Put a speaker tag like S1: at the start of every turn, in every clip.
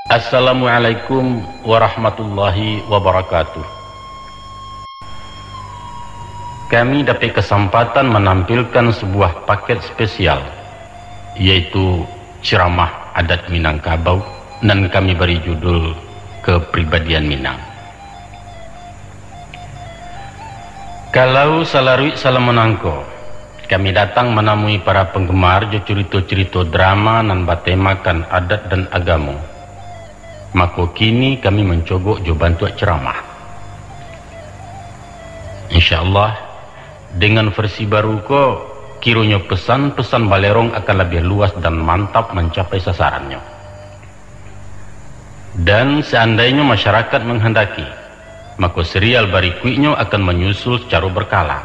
S1: Assalamualaikum warahmatullahi wabarakatuh. Kami dapat kesempatan menampilkan sebuah paket spesial, yaitu ceramah adat Minangkabau, dan kami beri judul Kepribadian Minang. Kalau salarui salam menangko, kami datang menemui para penggemar cerita-cerita drama nan batemakan adat dan agama. Maka kini kami mencogok jo bantu ceramah. InsyaAllah dengan versi baru ko, kiranya pesan-pesan balerong akan lebih luas dan mantap mencapai sasarannya. Dan seandainya masyarakat menghendaki, maka serial berikutnya akan menyusul secara berkala.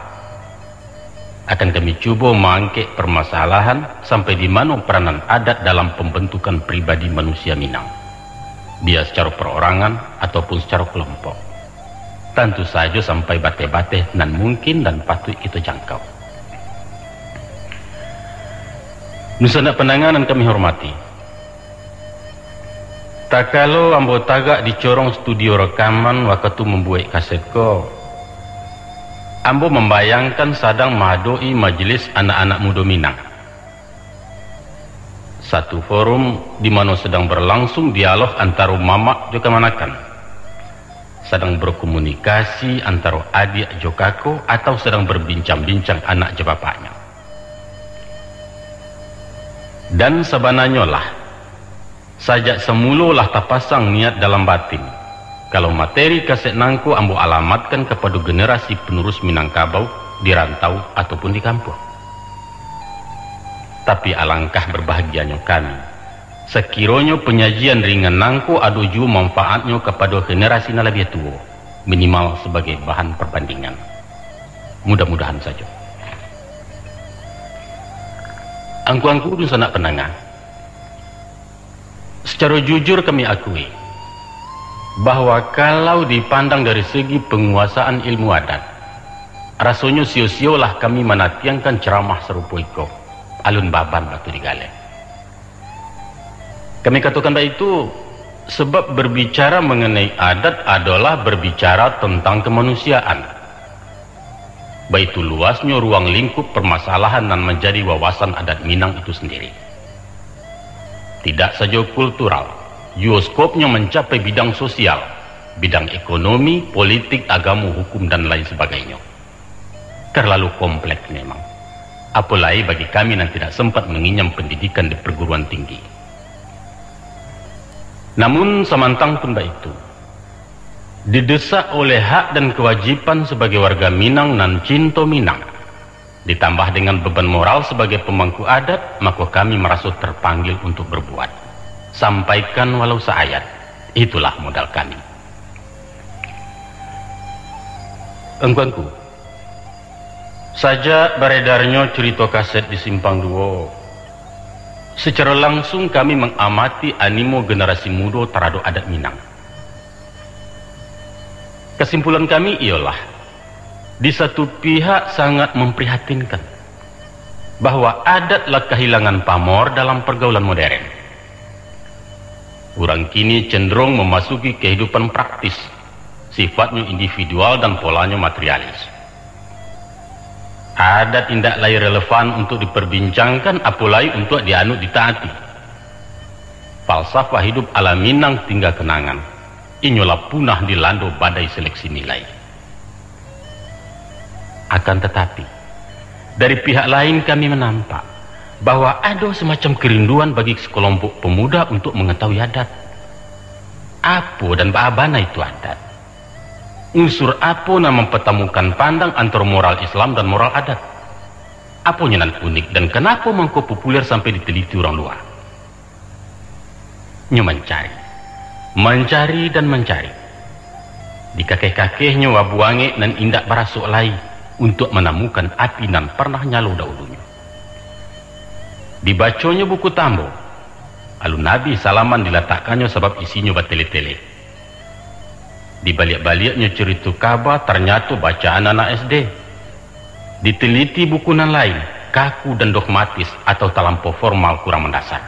S1: Akan kami cuba mengangkat permasalahan sampai di mana peranan adat dalam pembentukan pribadi manusia Minang, dia secara perorangan ataupun secara kelompok. Tentu saja sampai bate-bate nan mungkin dan patut kita jangkau. Nusana penanganan kami hormati, tak kalau ambo tagak dicorong studio rekaman waktu membuat kaset ko, ambo membayangkan sedang menghadiri majelis anak-anak muda Minang. Satu forum di mana sedang berlangsung dialog antara mamak juga manakan, sedang berkomunikasi antara adik jokako atau sedang berbincang-bincang anak je bapaknya. Dan sebenarnya lah, sajak semula terpasang niat dalam batin, kalau materi kaset nangku ambo alamatkan kepada generasi penerus Minangkabau di rantau ataupun di kampung. Tapi alangkah berbahagianya kami, sekiranya penyajian ringan nangko ada juga manfaatnya kepada generasi yang lebih tua, minimal sebagai bahan perbandingan. Mudah-mudahan saja. Angku-angku itu sanak penangah. Secara jujur kami akui bahwa kalau dipandang dari segi penguasaan ilmu adat, rasanya sio-siolah kami menatiangkan ceramah serupa itu alun baban waktu digale. Kami katakan baik itu sebab berbicara mengenai adat adalah berbicara tentang kemanusiaan. Baik itu luasnya ruang lingkup permasalahan dan menjadi wawasan adat Minang itu sendiri. Tidak saja kultural, skopnya mencapai bidang sosial, bidang ekonomi, politik, agama, hukum dan lain sebagainya. Terlalu kompleks memang. Apalagi bagi kami yang tidak sempat mengenyam pendidikan di perguruan tinggi. Namun samantang pun itu, didesak oleh hak dan kewajiban sebagai warga Minang dan cinta Minang, ditambah dengan beban moral sebagai pemangku adat, maka kami merasa terpanggil untuk berbuat. Sampaikan walau seayat, itulah modal kami. Engkauanku, saja beredarnya cerita kaset di Simpang 2, secara langsung kami mengamati animo generasi muda terhadap adat Minang. Kesimpulan kami ialah, di satu pihak sangat memprihatinkan bahwa adatlah kehilangan pamor dalam pergaulan modern. Orang kini cenderung memasuki kehidupan praktis, sifatnya individual dan polanya materialis. Adat tidak lagi relevan untuk diperbincangkan, apalagi untuk dianut ditaati. Falsafah hidup ala Minang tinggal kenangan, inyolah punah dilanda badai seleksi nilai. Akan tetapi, dari pihak lain kami menampak bahwa ada semacam kerinduan bagi sekelompok pemuda untuk mengetahui adat. Apa dan bagaimana itu adat? Unsur apa yang mempertemukan pandang antara moral Islam dan moral adat? Apa yang unik dan kenapa mengko populer sampai diteliti orang luar? Nyo mencari dan mencari. Di kakek-kakeknya wabuange dan indak barasuk lai untuk menemukan api nan pernah nyalo dahulunya. Dibacanya buku tambo, alun Nabi salaman diletakkannya sebab isinya batele-tele. Di balik-baliknya cerita kabar ternyata bacaan anak SD. Diteliti bukunan lain, kaku dan dogmatis atau terlampau formal kurang mendasar.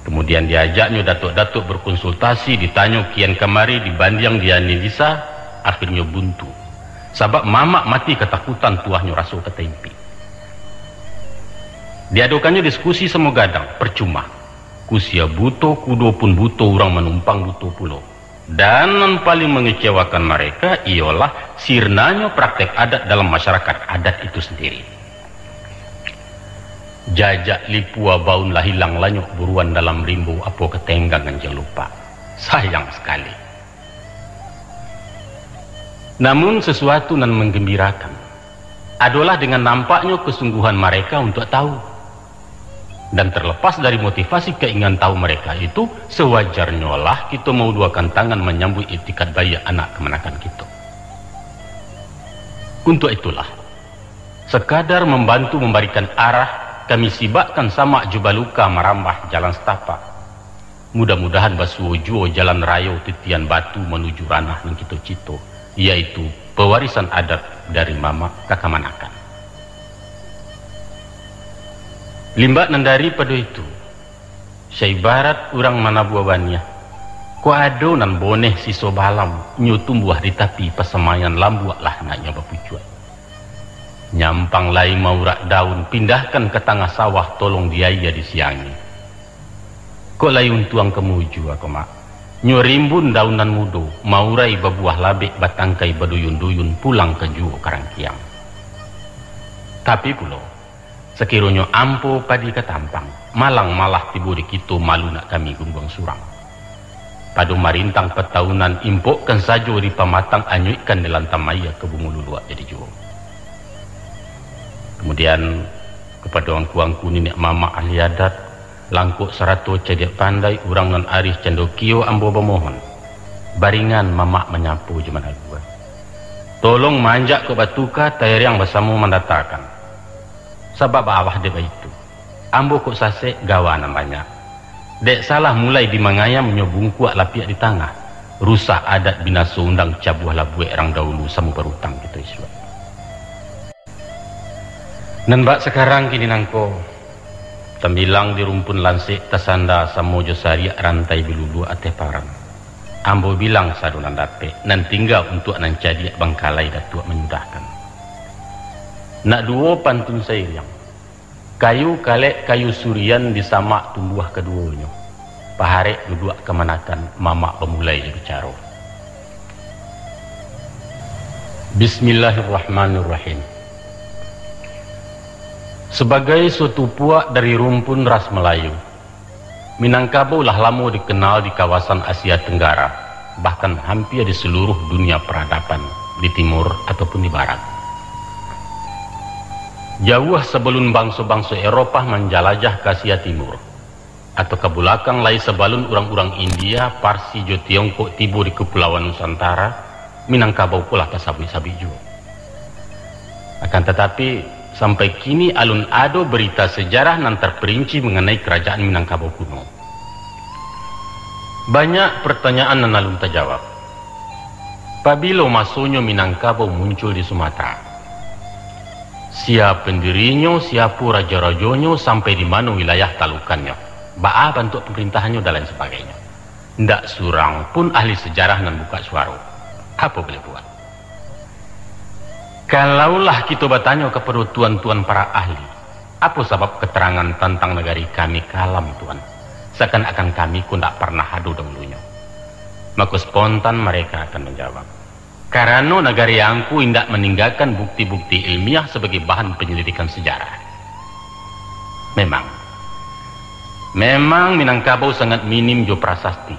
S1: Kemudian diajaknya datuk-datuk berkonsultasi, ditanya kian kemari, dibandiang dia nilisa, akhirnya buntu. Sebab mamak mati ketakutan tuahnya rasul kata impi. Diadukannya diskusi semua gadang, percuma. Kusia buto, kudo pun buto, orang menumpang buto pulau. Dan yang paling mengecewakan mereka ialah sirnanya praktek adat dalam masyarakat adat itu sendiri. Jajak lipua baun lah hilang lanyuk buruan dalam rimbu apa ketenggangan jangan lupa. Sayang sekali. Namun sesuatu yang menggembirakan adalah dengan nampaknya kesungguhan mereka untuk tahu. Dan terlepas dari motivasi keinginan tahu mereka itu, sewajarnya lah kita mau duakan tangan menyambut iktikad bayi anak kemenakan kita. Untuk itulah, sekadar membantu memberikan arah, kami sibakkan sama Jubaluka merambah jalan setapak. Mudah-mudahan basuh juo jalan raya titian batu menuju ranah yang kita cito, yaitu pewarisan adat dari mama kakamanakan. Limbat nandari pada itu, seibarat orang mana buabannya, ko ado nan boneh siso balam nyutumbuah di tapi pesemayan lambuak lah naknya bapucuan. Nyampang lai maurak daun, pindahkan ke tengah sawah, tolong diaya di siangi. Kok layun tuang kemuju aku mak. Nyurimbun daunan mudo, maurai babuah labik batangkai baduyun-duyun pulang ke juo karangkiang. Tapi pulo, sekiranya ampo padi ketampang, malang malah tibu di kitu malu nak kami gungguang surang. Padu marintang petahunan impokkan sajo di pamatang anyuikan di lantamaya ke bumululuak jadi juo. Kemudian kepada angku-angku nenek mama ahli adat, langkuk serato cedek pandai, urang nan arif cendokio ambo bemohon. Baringan mama menyapu jaman agua. Tolong manjak ke batuka tayar yang bersama mendatakan. Sebab awah deba itu. Ambo kok sasek gawanan banyak. Dek salah mulai di mangayam nyobungkuak lapiak di tangah. Rusak adat binaso undang cabuh labuek orang dahulu samu berutang gitu iswa. Nan bak sekarang kini nangko tembilang di rumpun lansik tasanda samojo sariak rantai bilulu ateh parang. Ambo bilang sadunan dape nan tinggal untuk nan jadi bangkalai datuk menyudahkan. Nak duo pantun sayang. Kayu kalek kayu surian disamak tumbuh keduanya. Paharek duduk kemanakan mamak pemulai bicara. Bismillahirrahmanirrahim. Sebagai suatu puak dari rumpun ras Melayu, Minangkabau lah lama dikenal di kawasan Asia Tenggara, bahkan hampir di seluruh dunia peradaban, di timur ataupun di barat. Jauh sebelum bangsa-bangsa Eropah menjelajah ke Asia Timur, atau ke belakang lai sebelum orang-orang India, Parsi, Jo Tiongkok tiba di Kepulauan Nusantara, Minangkabau pula tasabi-sabi juga. Akan tetapi sampai kini alun ado berita sejarah nan terperinci mengenai kerajaan Minangkabau kuno. Banyak pertanyaan nan alun terjawab. Pabilo masuknya Minangkabau muncul di Sumatera. Siapa pendirinya, siapa raja-rajonyo, sampai di mana wilayah talukannya, ba'a bentuk pemerintahannya dan lain sebagainya. Ndak surang pun ahli sejarah nan buka suara. Apa boleh buat? Kalaulah kita bertanya kepada tuan-tuan para ahli, apa sebab keterangan tentang negari kami kalam tuan? Seakan-akan kami pun tak pernah ada dahulunya. Maka spontan mereka akan menjawab, karena negari angku tidak meninggalkan bukti-bukti ilmiah sebagai bahan penyelidikan sejarah. Memang Minangkabau sangat minim jo prasasti.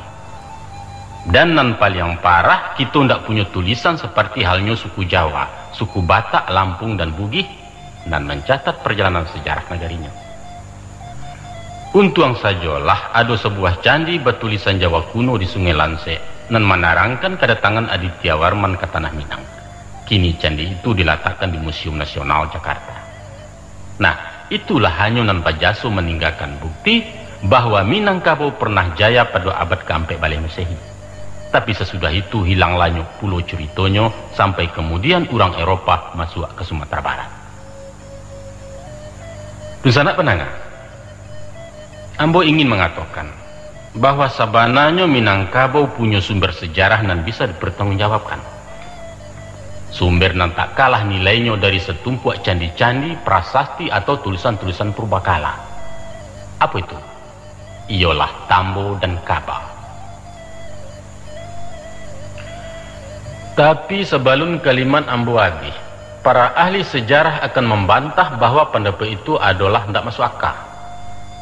S1: Dan nan paling parah, kita tidak punya tulisan seperti halnya suku Jawa, suku Batak, Lampung dan Bugis, dan mencatat perjalanan sejarah negarinya. Untuang sajalah ada sebuah candi bertulisan Jawa kuno di Sungai Lansek, dan menarangkan kedatangan Aditya Warman ke Tanah Minang. Kini candi itu diletakkan di Museum Nasional Jakarta. Nah, itulah hanya nan Pajaso meninggalkan bukti bahwa Minangkabau pernah jaya pada abad ke-4 Balai Masehi. Tapi sesudah itu hilang lanyuk pulau ceritonyo sampai kemudian orang Eropah masuk ke Sumatera Barat. Tusanak penanga, Ambo ingin mengatakan bahwa sabananya Minangkabau punya sumber sejarah nan bisa dipertanggungjawabkan. Sumber nan tak kalah nilainya dari setumpuak candi-candi, prasasti atau tulisan-tulisan purbakala. Apa itu? Ialah Tambo dan Kaba. Tapi sebelum kalimat ambo habis, para ahli sejarah akan membantah bahwa pendapat itu adalah tidak masuk akal.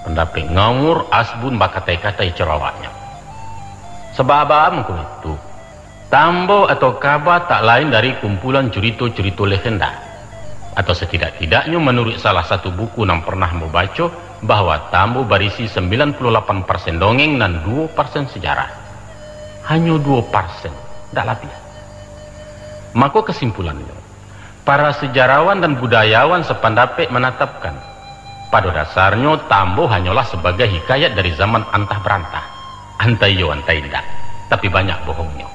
S1: Pendapat ngawur, asbun, bakatai-katai cerawaknya. Sebab apa itu? Tambo atau Kaba tak lain dari kumpulan cerita-cerita legenda. Atau setidak-tidaknya menurut salah satu buku yang pernah membaca, bahwa Tambo berisi 98% dongeng dan 2% sejarah. Hanya 2%, tidak lebih. Maka kesimpulannya, para sejarawan dan budayawan sependapat menetapkan, pada dasarnya Tambo hanyalah sebagai hikayat dari zaman antah berantah. Antai yo antai tidak, tapi banyak bohongnya.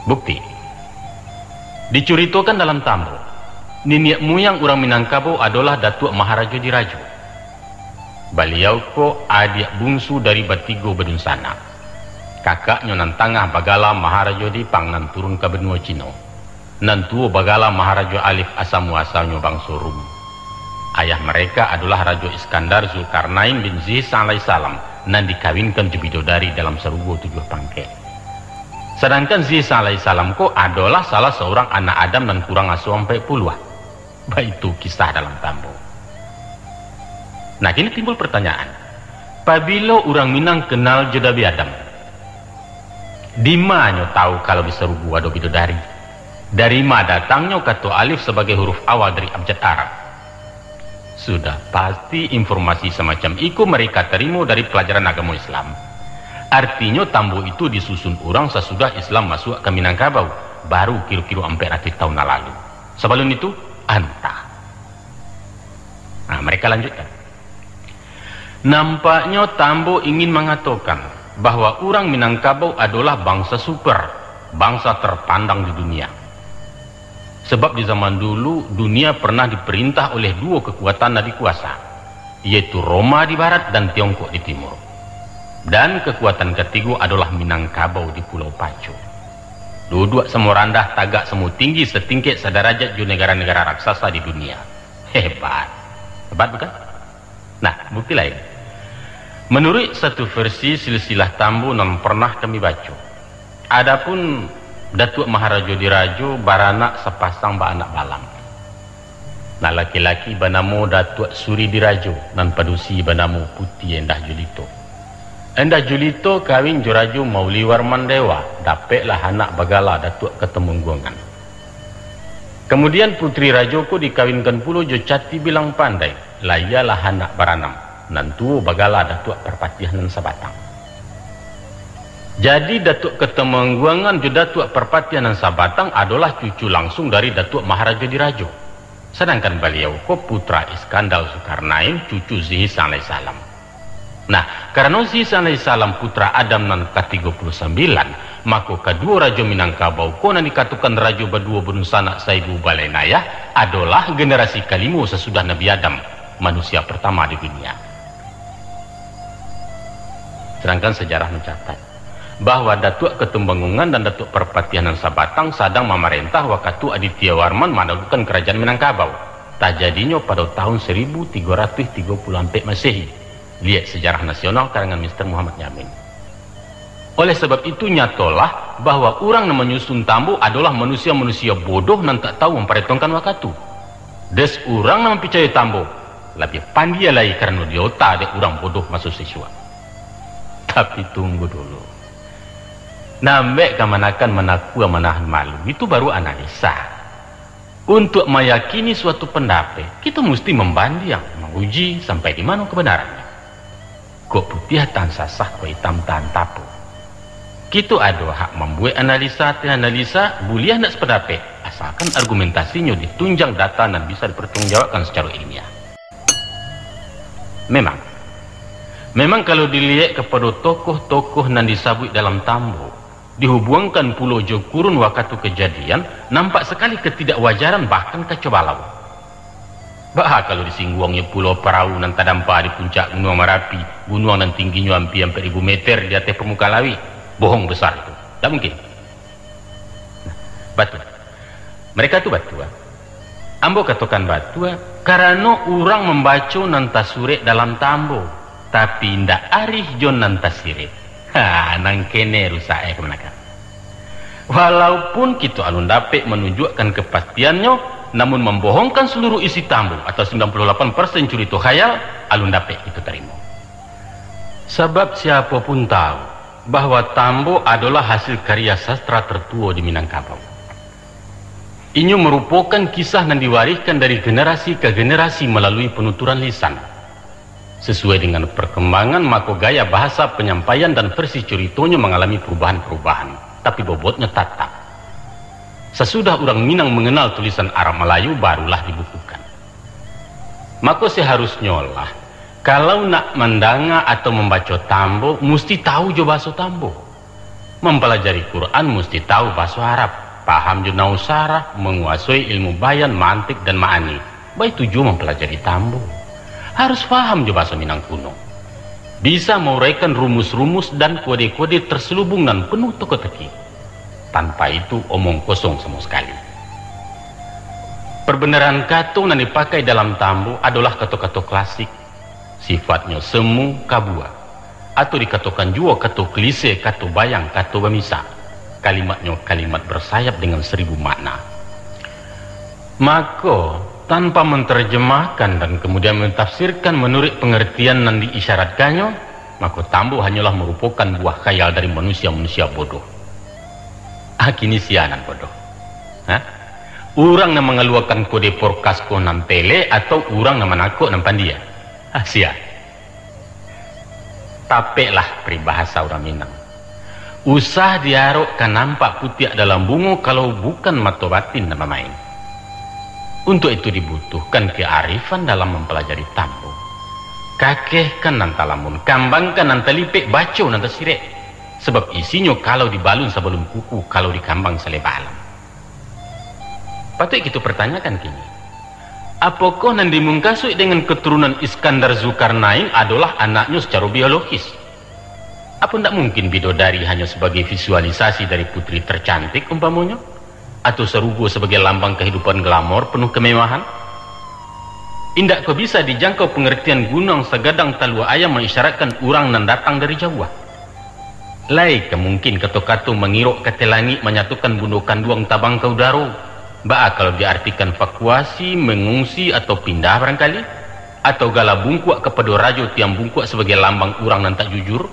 S1: Bukti, dicuritakan dalam Tambo, nenek moyang orang Minangkabau adalah Datuk Maharaja Diraju. Beliau ko adik bungsu dari Batigo Bedunsana. Kakaknya nan tangah Bagala Maharaja Dipang nan turun ke benua Cina. Nan tua Bagala Maharaja Alif asamu asalnya bangsa Rum. Ayah mereka adalah Raja Iskandar Zulkarnain bin Zihis alaihissalam nan dikawinkan bidodari dalam serugo 7 pangke. Sedangkan Zihis alaihissalam ko adalah salah seorang anak Adam dan kurang asuh sampai puluh. Itu kisah dalam Tambo. Nah, kini timbul pertanyaan. Apabila orang Minang kenal Jodabi Adam, di mana tahu kalau bisa rubu ada bidodari? Dari mana datangnya kata alif sebagai huruf awal dari abjad Arab? Sudah pasti informasi semacam itu mereka terima dari pelajaran agama Islam. Artinya Tambo itu disusun orang sesudah Islam masuk ke Minangkabau, baru kira-kira 400 tahun lalu. Sebelum itu, antah. Nah, mereka lanjutkan. Nampaknya Tambo ingin mengatakan bahwa orang Minangkabau adalah bangsa super, bangsa terpandang di dunia. Sebab di zaman dulu dunia pernah diperintah oleh 2 kekuatan adik kuasa, yaitu Roma di barat dan Tiongkok di timur. Dan kekuatan ketiga adalah Minangkabau di Pulau Pacu. Dua-dua semua rendah, tagak semua tinggi, setingkat sederajat di negara-negara raksasa di dunia. Hebat. Hebat bukan? Nah, bukti lain. Menurut satu versi silsilah Tambo yang pernah kami baca, adapun Datuk Maharaja Diraju baranak sepasang anak balang. Nah, laki-laki bernama Datuk Suri Diraju dan padusi bernama Putih Endah Julito. Endah Julito kawin Joraju Mauli Warman Dewa, dapatlah anak Bagala Datuk Ketemunggungan. Kemudian Putri Rajoko dikawinkan pula Jo Cati Bilang Pandai, layalah anak baranam, nantu Bagala Datuk Perpatihan dan Sabatang. Jadi Datuk Ketemunggungan Jo Datuk Perpatihan dan Sabatang adalah cucu langsung dari Datuk Maharaja Dirajo. Sedangkan beliau ko putra Iskandar Zulkarnain, cucu Zihis alaihissalam. Nah, karena Zihis alaihissalam putra Adam nan ke-39, maka kedua Raja Minangkabau ko nan dikatakan Raja berdua berunsana Saibu Balenaya adalah generasi kelima sesudah Nabi Adam, manusia pertama di dunia. Sedangkan sejarah mencatat bahwa Datuk Ketemunggungan dan Datuk Perpatihan dan Sabatang sedang memerintah waktu Aditya Warman menaklukkan kerajaan Minangkabau. Tak jadinya pada tahun 1334 Masehi. Lihat Sejarah Nasional karangan Mr. Muhammad Yamin. Oleh sebab itu nyatalah bahwa orang yang menyusun Tambo adalah manusia-manusia bodoh dan tak tahu memperhitungkan waktu. Des orang yang percaya Tambo lebih pandai lagi karena dia otak ada orang bodoh masuk siswa. Tapi tunggu dulu. Nambek kemanakan menaku menahan malu itu baru analisa. Untuk meyakini suatu pendapat kita mesti membanding, menguji sampai di mana kebenarannya. Kok putih tan sasah, kok hitam tan tapu. Kita ada hak membuat analisa, buliah nak sependapat, asalkan argumentasinya ditunjang data dan bisa dipertanggungjawabkan secara ilmiah. Memang kalau dilihat kepada tokoh-tokoh yang disabut dalam Tambo, dihubungkan pulau jo kurun waktu kejadian, nampak sekali ketidakwajaran bahkan kecobalau. Bah kalau disingguangnya Pulau Perahu nan tadampa di puncak Gunung Merapi, gunung nan tingginya hampir 4.000 meter di atas permukaan laut, bohong besar itu, tak mungkin. Nah, batu, mereka tuh batu. Ambo katakan batu, karena orang membaca nan tasure dalam tambo, tapi ndak arih jon nan tasire. Nang kene rusak kemenakan. Walaupun kita alun dapat menunjukkan kepastiannya, namun membohongkan seluruh isi tambo atau 98% cerita khayal, alun dapat itu terima. Sebab siapapun tahu bahwa tambo adalah hasil karya sastra tertua di Minangkabau. Ini merupakan kisah yang diwariskan dari generasi ke generasi melalui penuturan lisan. Sesuai dengan perkembangan, maka gaya bahasa penyampaian dan versi ceritanya mengalami perubahan-perubahan, tapi bobotnya tetap. Sesudah orang Minang mengenal tulisan Arab Melayu, barulah dibukukan. Maka seharusnya lah, kalau nak mendanga atau membaca tambo, mesti tahu jo bahasa tambo. Mempelajari Quran mesti tahu bahasa Arab, paham jo nausarah, menguasai ilmu bayan, mantik dan ma'ani. Baik tujuh mempelajari tambo. Harus paham jo bahasa Minang kuno. Bisa menguraikan rumus-rumus dan kode-kode terselubung dan penuh teka-teki. Tanpa itu omong kosong sama sekali. Perbenaran kata yang dipakai dalam tambo adalah kata-kata klasik, sifatnya semu kabua, atau dikatakan juga kata klise, kata bayang, kata bamisa. Kalimatnya kalimat bersayap dengan 1000 makna. Maka tanpa menerjemahkan dan kemudian mentafsirkan menurut pengertian yang diisyaratkannya, maka tambo hanyalah merupakan buah khayal dari manusia-manusia bodoh. Kini sianan bodoh. Orang yang mengeluarkan kode porkasko nam tele atau orang yang menakut nam pandia. Sia. Tapeklah peribahasa orang Minang. Usah diarok kan nampak putih dalam bunga kalau bukan mata batin nama main. Untuk itu dibutuhkan kearifan dalam mempelajari tambo. Kakehkan nanta lamun, kambangkan nanta lipek, baco nanta sirek. Sebab isinya kalau dibalun sebelum kuku, kalau dikambang selebalam. Patut kita pertanyakan kini, apakah yang dimungkasui dengan keturunan Iskandar Zulkarnain adalah anaknya secara biologis? Apa tidak mungkin bidodari hanya sebagai visualisasi dari putri tercantik umpamanya? Atau serugo sebagai lambang kehidupan glamor penuh kemewahan? Indak kau bisa dijangkau pengertian gunung segadang talua ayam mengisyaratkan orang yang datang dari Jawa. Lai kemungkin kata-kata mengirok kata langit menyatukan bundukan duang tabang ke udara. Ba kalau diartikan vakuasi, mengungsi atau pindah barangkali, atau gala bungkuak kepada rajo tiang bungkuak sebagai lambang orang yang tak jujur.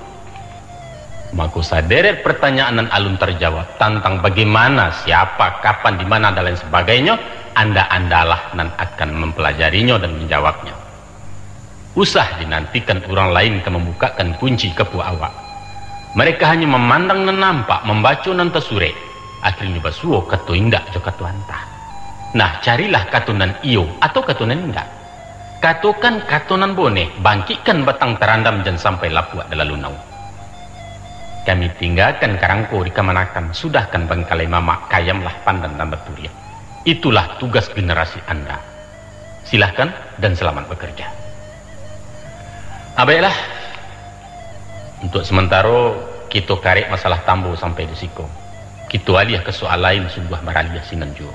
S1: Maka saderet pertanyaan dan alun terjawab tentang bagaimana, siapa, kapan, di mana dan lain sebagainya. Anda-andalah nan akan mempelajarinya dan menjawabnya. Usah dinantikan orang lain ke membukakan kunci kepu awak. Mereka hanya memandang dan nampak, membaca dan tasure. Akhirnya basuo katu indak jo katu antah. Nah, carilah katunan iyo atau katunan indak. Katukan katunan bone, bangkitkan batang terandam dan sampai lapuak dalam lunau. Kami tinggalkan karangko di kamanakan, sudahkan bangkalai mama, kayamlah pandan dan baturia. Itulah tugas generasi Anda. Silahkan dan selamat bekerja. Baiklah. Untuk sementara kita karek masalah tambo sampai di siko. Kita alih ke soal lain sebuah maraliah sinanjo.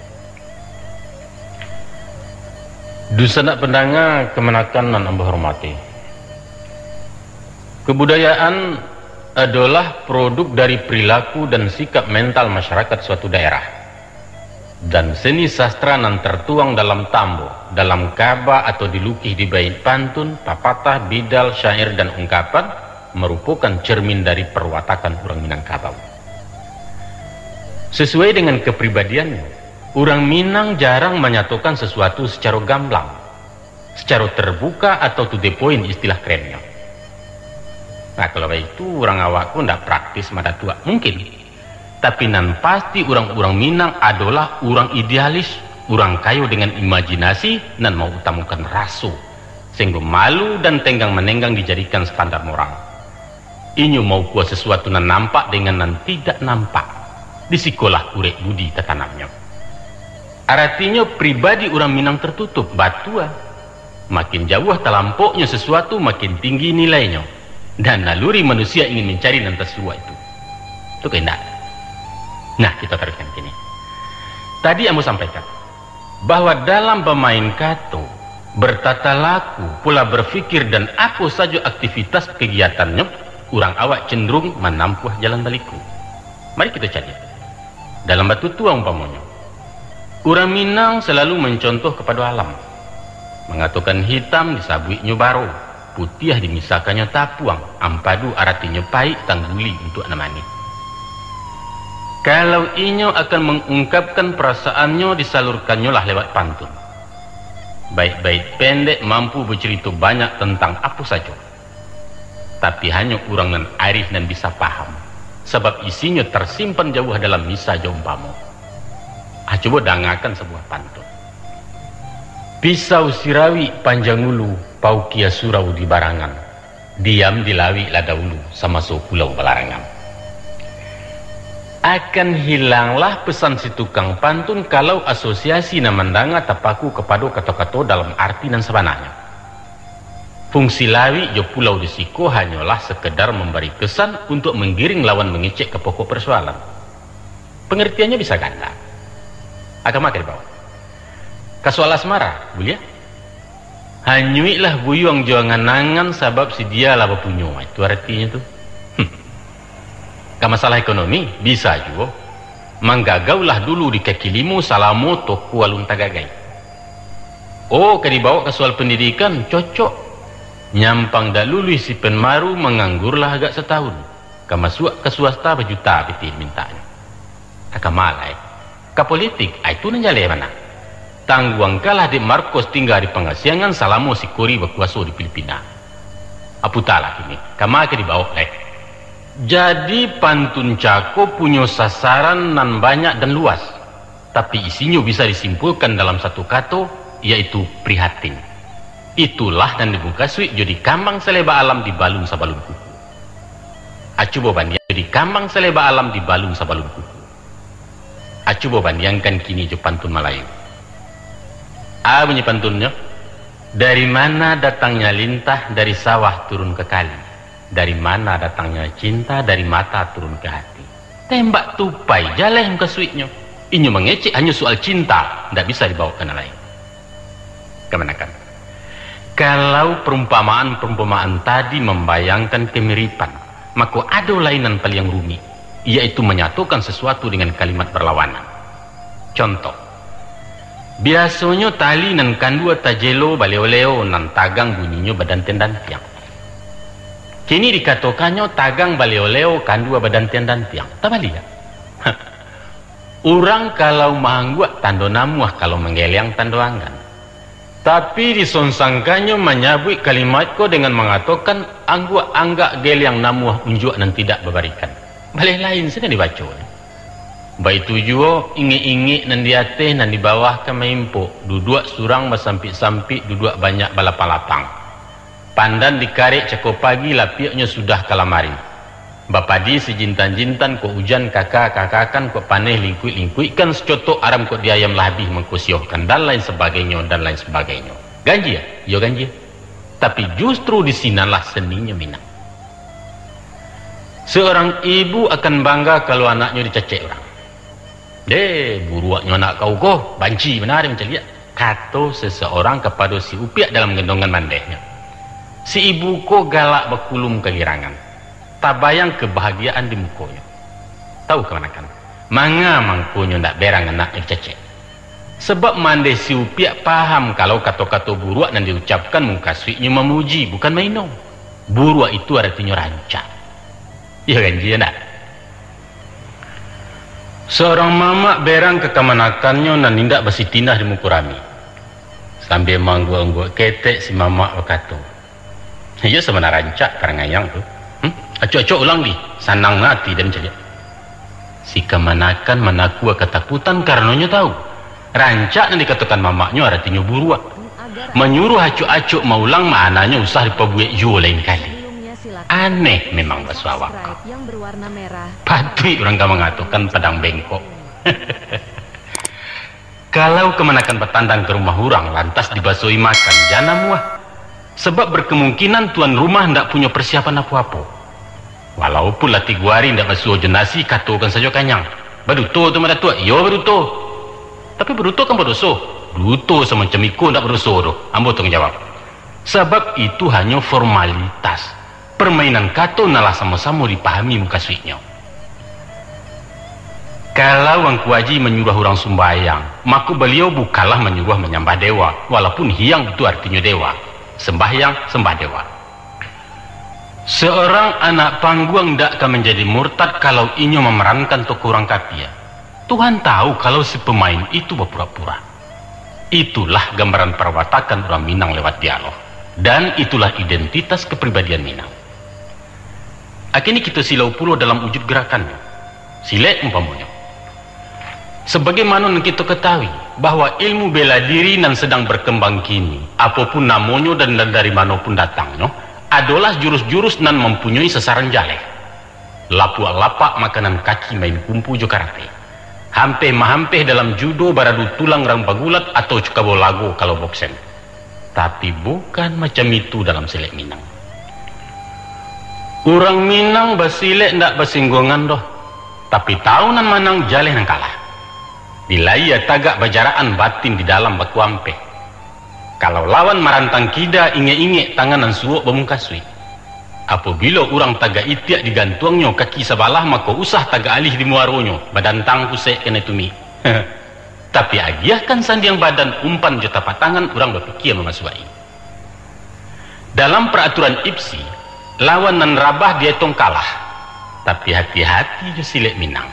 S1: Dusanak pendanga kemenakan nan amba hormati. Kebudayaan adalah produk dari perilaku dan sikap mental masyarakat suatu daerah. Dan seni sastra nan tertuang dalam tambo, dalam kaba atau dilukis di bait pantun, papatah, bidal, syair dan ungkapan merupakan cermin dari perwatakan orang Minangkabau. Sesuai dengan kepribadiannya, orang Minang jarang menyatukan sesuatu secara gamblang, secara terbuka atau to the point istilah kerennya. Nah kalau itu orang awakku tidak praktis mada tua mungkin, tapi nan pasti orang-orang Minang adalah orang idealis, orang kayu dengan imajinasi dan mau utamakan rasu, sehingga malu dan tenggang menenggang dijadikan standar moral. Inyo mau kuat sesuatu nan nampak dengan nan tidak nampak. Di sekolah urek budi tertanamnya. Artinya pribadi orang Minang tertutup, batua, Makin jauh terlampaunya sesuatu, makin tinggi nilainya. Dan naluri manusia ingin mencari nanti sesuatu itu. Itu kehendak. Nah, kita teruskan kini. Tadi Ambo sampaikan bahwa dalam bermain kato, bertata laku, pula berfikir dan apa saja aktivitas kegiatannya, orang awak cenderung menampuh jalan baliku. Mari kita cari. Dalam batu tua umpamanya, orang Minang selalu mencontoh kepada alam. Mengatakan hitam disabuinya baro, putih dimisakannya tapuang, ampadu aratinya pahit tangguli untuk namani. Kalau inyo akan mengungkapkan perasaannya, disalurkannya lah lewat pantun. Baik-baik pendek mampu bercerita banyak tentang apa saja. Tapi hanya orang nan arif dan bisa paham. Sebab isinya tersimpan jauh dalam misa jompamo. Coba dangakan sebuah pantun. Pisau sirawi panjang ulu, paukia surau di barangan. Diam dilawi lada ulu, sama so pulau belarangan. Akan hilanglah pesan si tukang pantun kalau asosiasi namandanga tapaku kepada kata-kata dalam arti dan sebenarnya. Fungsi lawi jo pulau di siko hanyalah sekedar memberi kesan untuk menggiring lawan mengecek ke pokok persoalan. Pengertiannya bisa ganda. Agama di bawah. Kasual asmara, boleh? Hanyuilah buyuang jangan-nangan sebab si dia lah punya. Itu artinya tuh. Masalah ekonomi bisa juga. Manggagaulah dulu di kaki limu salamo toko alun tagagai. Oh, dibawa ke soal pendidikan cocok. Nyampang dah lulus si penmaru menganggurlah agak setahun. Masuk ke swasta berjuta piti mintanya. Malai. Ke politik itu nanjale mana? Tangguang kalah di Marcos tinggal di pengasiangan salamo si Kori berkuasa di Filipina. Aputalah kini. Kamake dibawa Jadi pantun Cako punya sasaran nan banyak dan luas, tapi isinya bisa disimpulkan dalam satu kata, yaitu prihatin. Itulah dan dibuka suik jadi kambang seleba alam di balung sabalun kuku. Coba banding jadi kambang seleba alam di balung sabalun kuku. Coba bandingkan kini je pantun Melayu. Bunyi pantunnya, dari mana datangnya lintah dari sawah turun ke kali. Dari mana datangnya cinta, dari mata turun ke hati. Tembak tupai, jalan ke suitnya. Ini mengecek hanya soal cinta, tidak bisa dibawa ke lain. Kemanakan? Kalau perumpamaan tadi membayangkan kemiripan, maka ada lainan paling rumit, yaitu menyatukan sesuatu dengan kalimat berlawanan. Contoh, biasanya tali nan kandua tajelo baleo-leo nan tagang bunyinya badan tendan tiang. Kini dikatakannya tagang baleo-leo kandua badan tendan tiang. Tak balik ya? Orang kalau mangguak tando namuah, kalau menggeliang tando anggan. Tapi disonsangkannya menyabui kalimat ko dengan mengatakan anggua anggak geliang namuah unjuk dan tidak berbarikan. Balik lain sudah dibaca. Baik tujuh ingi-ingi nan diateh nan di bawah ke maimpo. Duduk surang bersampik-sampik, duduk banyak balapang-lapang. Pandan dikarik cekop pagi lapiaknya sudah kalamari. Bapadi sejintan-jintan ko hujan kakak-kakakan ko paneh lingkuit-lingkuitkan secotok aram ko diayam labih mengkusiohkan dan lain sebagainya dan lain sebagainya. Ganji ya? Yo ganji. Tapi justru di sinalah seninya Minang. Seorang ibu akan bangga kalau anaknya dicecek orang. Buruaknya anak kau kok banci benar macam lihat. Kata seseorang kepada si upiak dalam gendongan mandehnya. Si ibu ko galak berkulum kegirangan. Tak bayang kebahagiaan di mukanya. Tahu kemana kan? Manga mangkunya nak berang anaknya cecek. Sebab mandeh si upiak paham kalau kata-kata buruak yang diucapkan muka suiknya memuji, bukan mainom. Buruak itu artinya rancak. Ya kan dia nak? Seorang mamak berang ke kemanakannya dan tindak bersitinah di mukurami. Sambil mangguang-guang ketek si mamak berkata. Ya sebenarnya rancak karangayang tu. Acok-acok ulang di sanang hati dan ceria. Si kemanakan menakua ketakutan karenanya tahu. Rancak yang dikatakan mamaknya artinya buruak. Menyuruh acok-acok maulang maknanya usah dipabuik jua lain kali. Aneh memang bersuawak. Patut orang kau mengatakan padang bengkok. Kalau kemenakan bertandang ke rumah orang lantas dibasoi makan, jangan muah. Sebab berkemungkinan tuan rumah tidak punya persiapan apa-apa. Walaupun latih guari tidak basuh jenasi, katakan saja kanyang. Beruto tu mada tua, yo beruto. Tapi beruto kan berdosa. Beruto sama cemiko tidak berdosa tu. Ambo tanggung jawab. Sebab itu hanya formalitas. Permainan kato nalah sama-sama dipahami muka suiknya. Kalau Wang Kuaji menyuruh orang sembahyang, maka beliau bukanlah menyuruh menyembah dewa, walaupun hiang itu artinya dewa. Sembahyang, sembah dewa. Seorang anak panggung tidak akan menjadi murtad kalau ia memerankan tokoh orang kapia. Tuhan tahu kalau si pemain itu berpura-pura. Itulah gambaran perwatakan orang Minang lewat dialog. Dan itulah identitas kepribadian Minang. Akhirnya kita silau pula dalam wujud gerakannya. Silek umpamanya. Sebagaimana kita ketahui bahwa ilmu bela diri nan sedang berkembang kini, apapun namanya dan dari manapun datangnya, adalah jurus-jurus nan mempunyai sasaran jaleh. Lapak makanan kaki main kumpu jo karate. Hampeh dalam judo baradu tulang rang bagulat atau cukabo lago kalau boksen. Tapi bukan macam itu dalam silek Minang. Orang Minang basilek ndak basinggongan doh. Tapi tahu nan manang jaleh nang kalah. Dilaya tagak bajaraan batin di dalam bakuampe. Kalau lawan marantang kida inge-inge tangan nan suok bemungkasui. Apabila orang tagak itiak digantuangnya kaki sebalah, maka usah tagak alih di muaronyo badan tang kusek kena tumi. Tapi agiahkan sandiang badan umpan jo tapak tangan orang berpikir memasuai. Dalam peraturan IPSI, lawan nan rabah dia tong kalah. Tapi hati-hati jo silek Minang.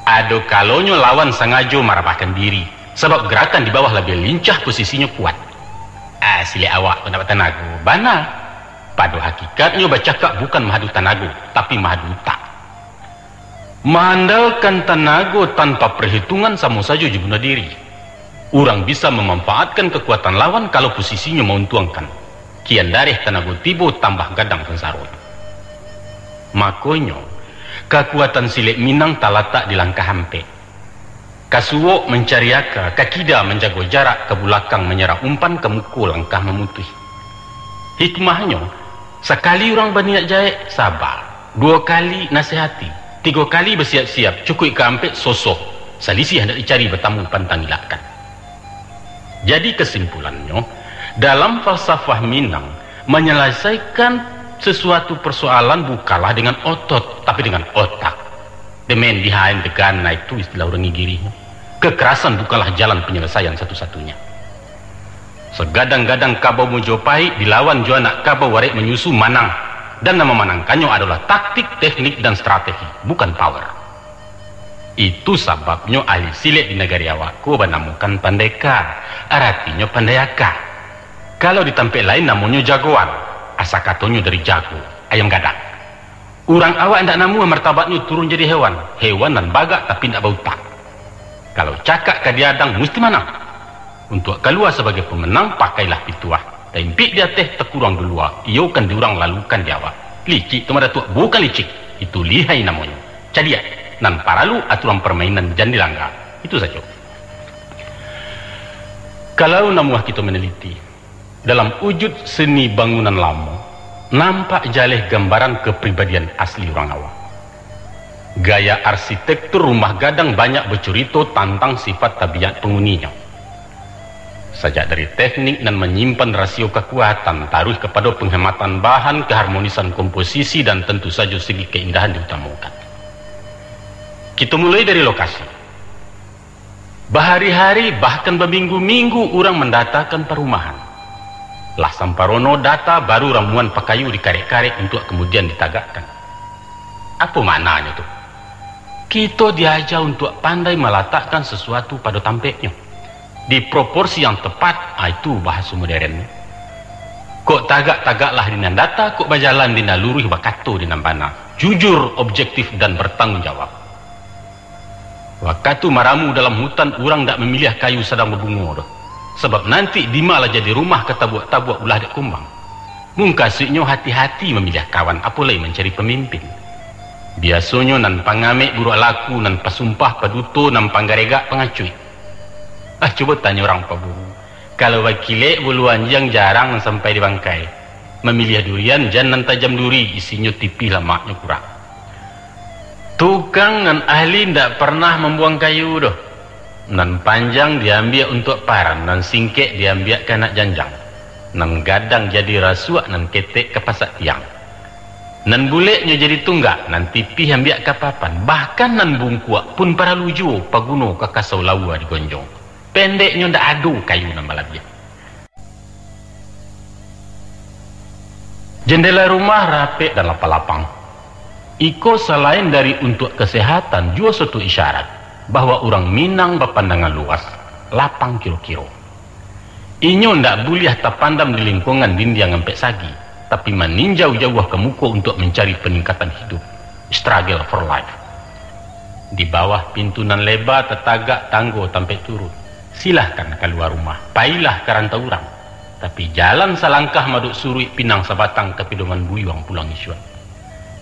S1: Ada kalonyo lawan sengaja marabahkan diri sebab gerakan di bawah lebih lincah, posisinya kuat. Silek awak pendapat tenaga bana. Pada hakikatnya bacakak bukan mahadu tenaga tapi mahadu tak. Mengandalkan tenaga tanpa perhitungan sama saja je bunuh diri. Orang bisa memanfaatkan kekuatan lawan kalau posisinya menguntungkan. Kian darih tenaga tibo tambah gadang sensarut. Makanya kekuatan silek Minang tak letak di langkah hampe. Kasuok mencari aka, kakida menjaga jarak, ke belakang menyerang umpan, ke mukul langkah memutih. Hikmahnya, sekali orang berniat jahit, sabar. 2 kali nasihati, 3 kali bersiap-siap, cukup ke ampe sosok. Selisih hendak dicari bertamu pantang ilakan. Jadi kesimpulannya, dalam falsafah Minang, menyelesaikan sesuatu persoalan bukanlah dengan otot, tapi dengan otak. Demen dihain tekan, nah itu istilah orang ngigiri. Kekerasan bukanlah jalan penyelesaian satu-satunya. Segadang-gadang kabau Mojopai dilawan jo anak kabau warek menyusu manang. Dan nama manangkannya adalah taktik, teknik, dan strategi, bukan power. Itu sebabnya ahli silek di negara awakku menamukan pandeka, artinya pandayaka. Kalau di tempat lain namanya jagoan. Asa katanya dari jago, ayam gadang. Orang awak ndak namu martabatnya turun jadi hewan. Hewan dan bagak tapi ndak bau tak. Kalau cakap ke diadang mesti menang. Untuk keluar sebagai pemenang pakailah pituah. Tempik dia teh terkurang dulu. Iyo kan diurang lalukan dia awak. Licik tu mada tu bukan licik. Itu lihai namanya. Cadia nan paralu aturan permainan jangan dilanggar. Itu saja. Kalau namuah kita meneliti dalam wujud seni bangunan lama, nampak jaleh gambaran kepribadian asli orang awak. Gaya arsitektur rumah gadang banyak bercerita tentang sifat tabiat penghuninya. Sejak dari teknik dan menyimpan rasio kekuatan, taruh kepada penghematan bahan, keharmonisan komposisi, dan tentu saja segi keindahan diutamakan. Kita mulai dari lokasi. Bahari-hari bahkan berminggu-minggu orang mendatangkan perumahan. Lah samparono data baru ramuan pakayu dikarik-karik untuk kemudian ditagakkan. Apa maknanya tuh? Kita diajar untuk pandai meletakkan sesuatu pada tampaknya di proporsi yang tepat. Itu bahasa modern. Kok tagak-tagaklah di data, kok berjalan di naluri wakato di nambana. Jujur, objektif, dan bertanggung jawab. Waktu maramu dalam hutan, orang tak memilih kayu sedang berbunga. Sebab nanti di malah jadi rumah ketabuak-tabuak ulah dek kumbang. Mungkasuknya hati-hati memilih kawan, apalagi mencari pemimpin. Biasanya nan pangamek buruk laku, nan pasumpah paduto, nan panggaregak pengacuy. Coba tanya orang paburu. Kalau wakile buluan yang jarang sampai di bangkai. Memilih durian jangan tajam duri, isinya tipih lemaknya kurang. Tukang dan ahli tidak pernah membuang kayu doh. Nan panjang diambil untuk paran, nan singkek diambil ke anak janjang. Nan gadang jadi rasuak, nan ketek ke pasak tiang. Nan buletnya jadi tunggak, nan tipih ambil ke papan. Bahkan nan bungkuak pun para luju paguno ke kasau lawa di gonjong. Pendeknya ndak adu kayu nan balabia. Jendela rumah rapek dan lapang-lapang. Iko selain dari untuk kesehatan juga suatu isyarat bahwa orang Minang berpandangan luas, lapang kilo-kilo. Inyo ndak boleh terpandam di lingkungan dindiang sampai sagi, tapi meninjau jauh ke muka untuk mencari peningkatan hidup, struggle for life. Di bawah pintu nan lebar tetagak tanggo sampai turun. Silahkan keluar rumah, pailah kerantau orang. Tapi jalan selangkah maduk surui pinang sebatang ke pedoman buyuang pulang isuan.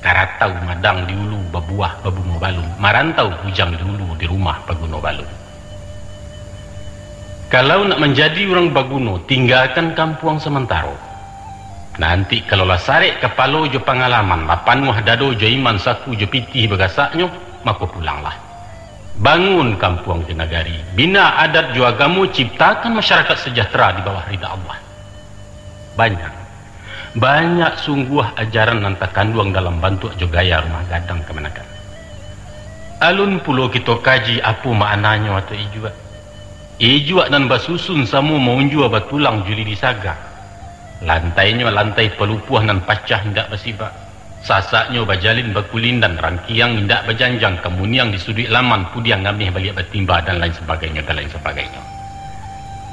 S1: Karatau madang di ulu babuah babungo balun, marantau hujang di ulu di rumah baguno balun. Kalau nak menjadi orang baguno, tinggalkan kampung sementara. Nanti kalau lah sarek kepalo jo pengalaman, lapan muah dado jo iman saku jo pitih bagasaknya, maka pulanglah. Bangun kampung di nagari, bina adat jo agamu, ciptakan masyarakat sejahtera di bawah ridha Allah. Banyak sungguh ajaran nan terkandung dalam bentuk jogaya rumah gadang kemenakan. Alun pulau kita kaji apa maknanya atau ijuak dan basusun samu maunjua batulang juli disaga. Lantainya lantai pelupuh nan pacah hendak bersibak. Sasaknya bajalin bakulin dan rangkiang hendak berjanjang, kemuniang di sudut laman pudiang ngamih balik bertimba dan lain sebagainya dan lain sebagainya.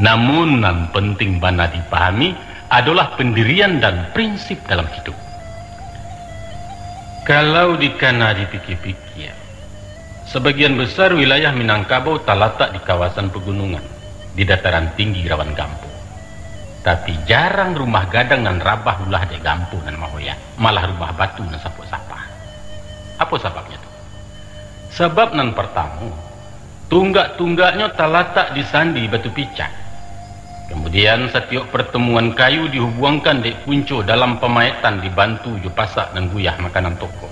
S1: Namun nan penting bana dipahami adalah pendirian dan prinsip dalam hidup. Kalau dikana dipikir-pikir, sebagian besar wilayah Minangkabau terletak di kawasan pegunungan, di dataran tinggi rawan gampu. Tapi jarang rumah gadang dan rabah ulah di gampu dan mahoya, malah rumah batu dan sapuk-sapah. Apa sebabnya tu? Sebab nan pertama, tunggak-tunggaknya terletak di sandi batu picak. Kemudian setiap pertemuan kayu dihubungkan di punco dalam pemaitan dibantu ju pasak dan guyah makanan toko.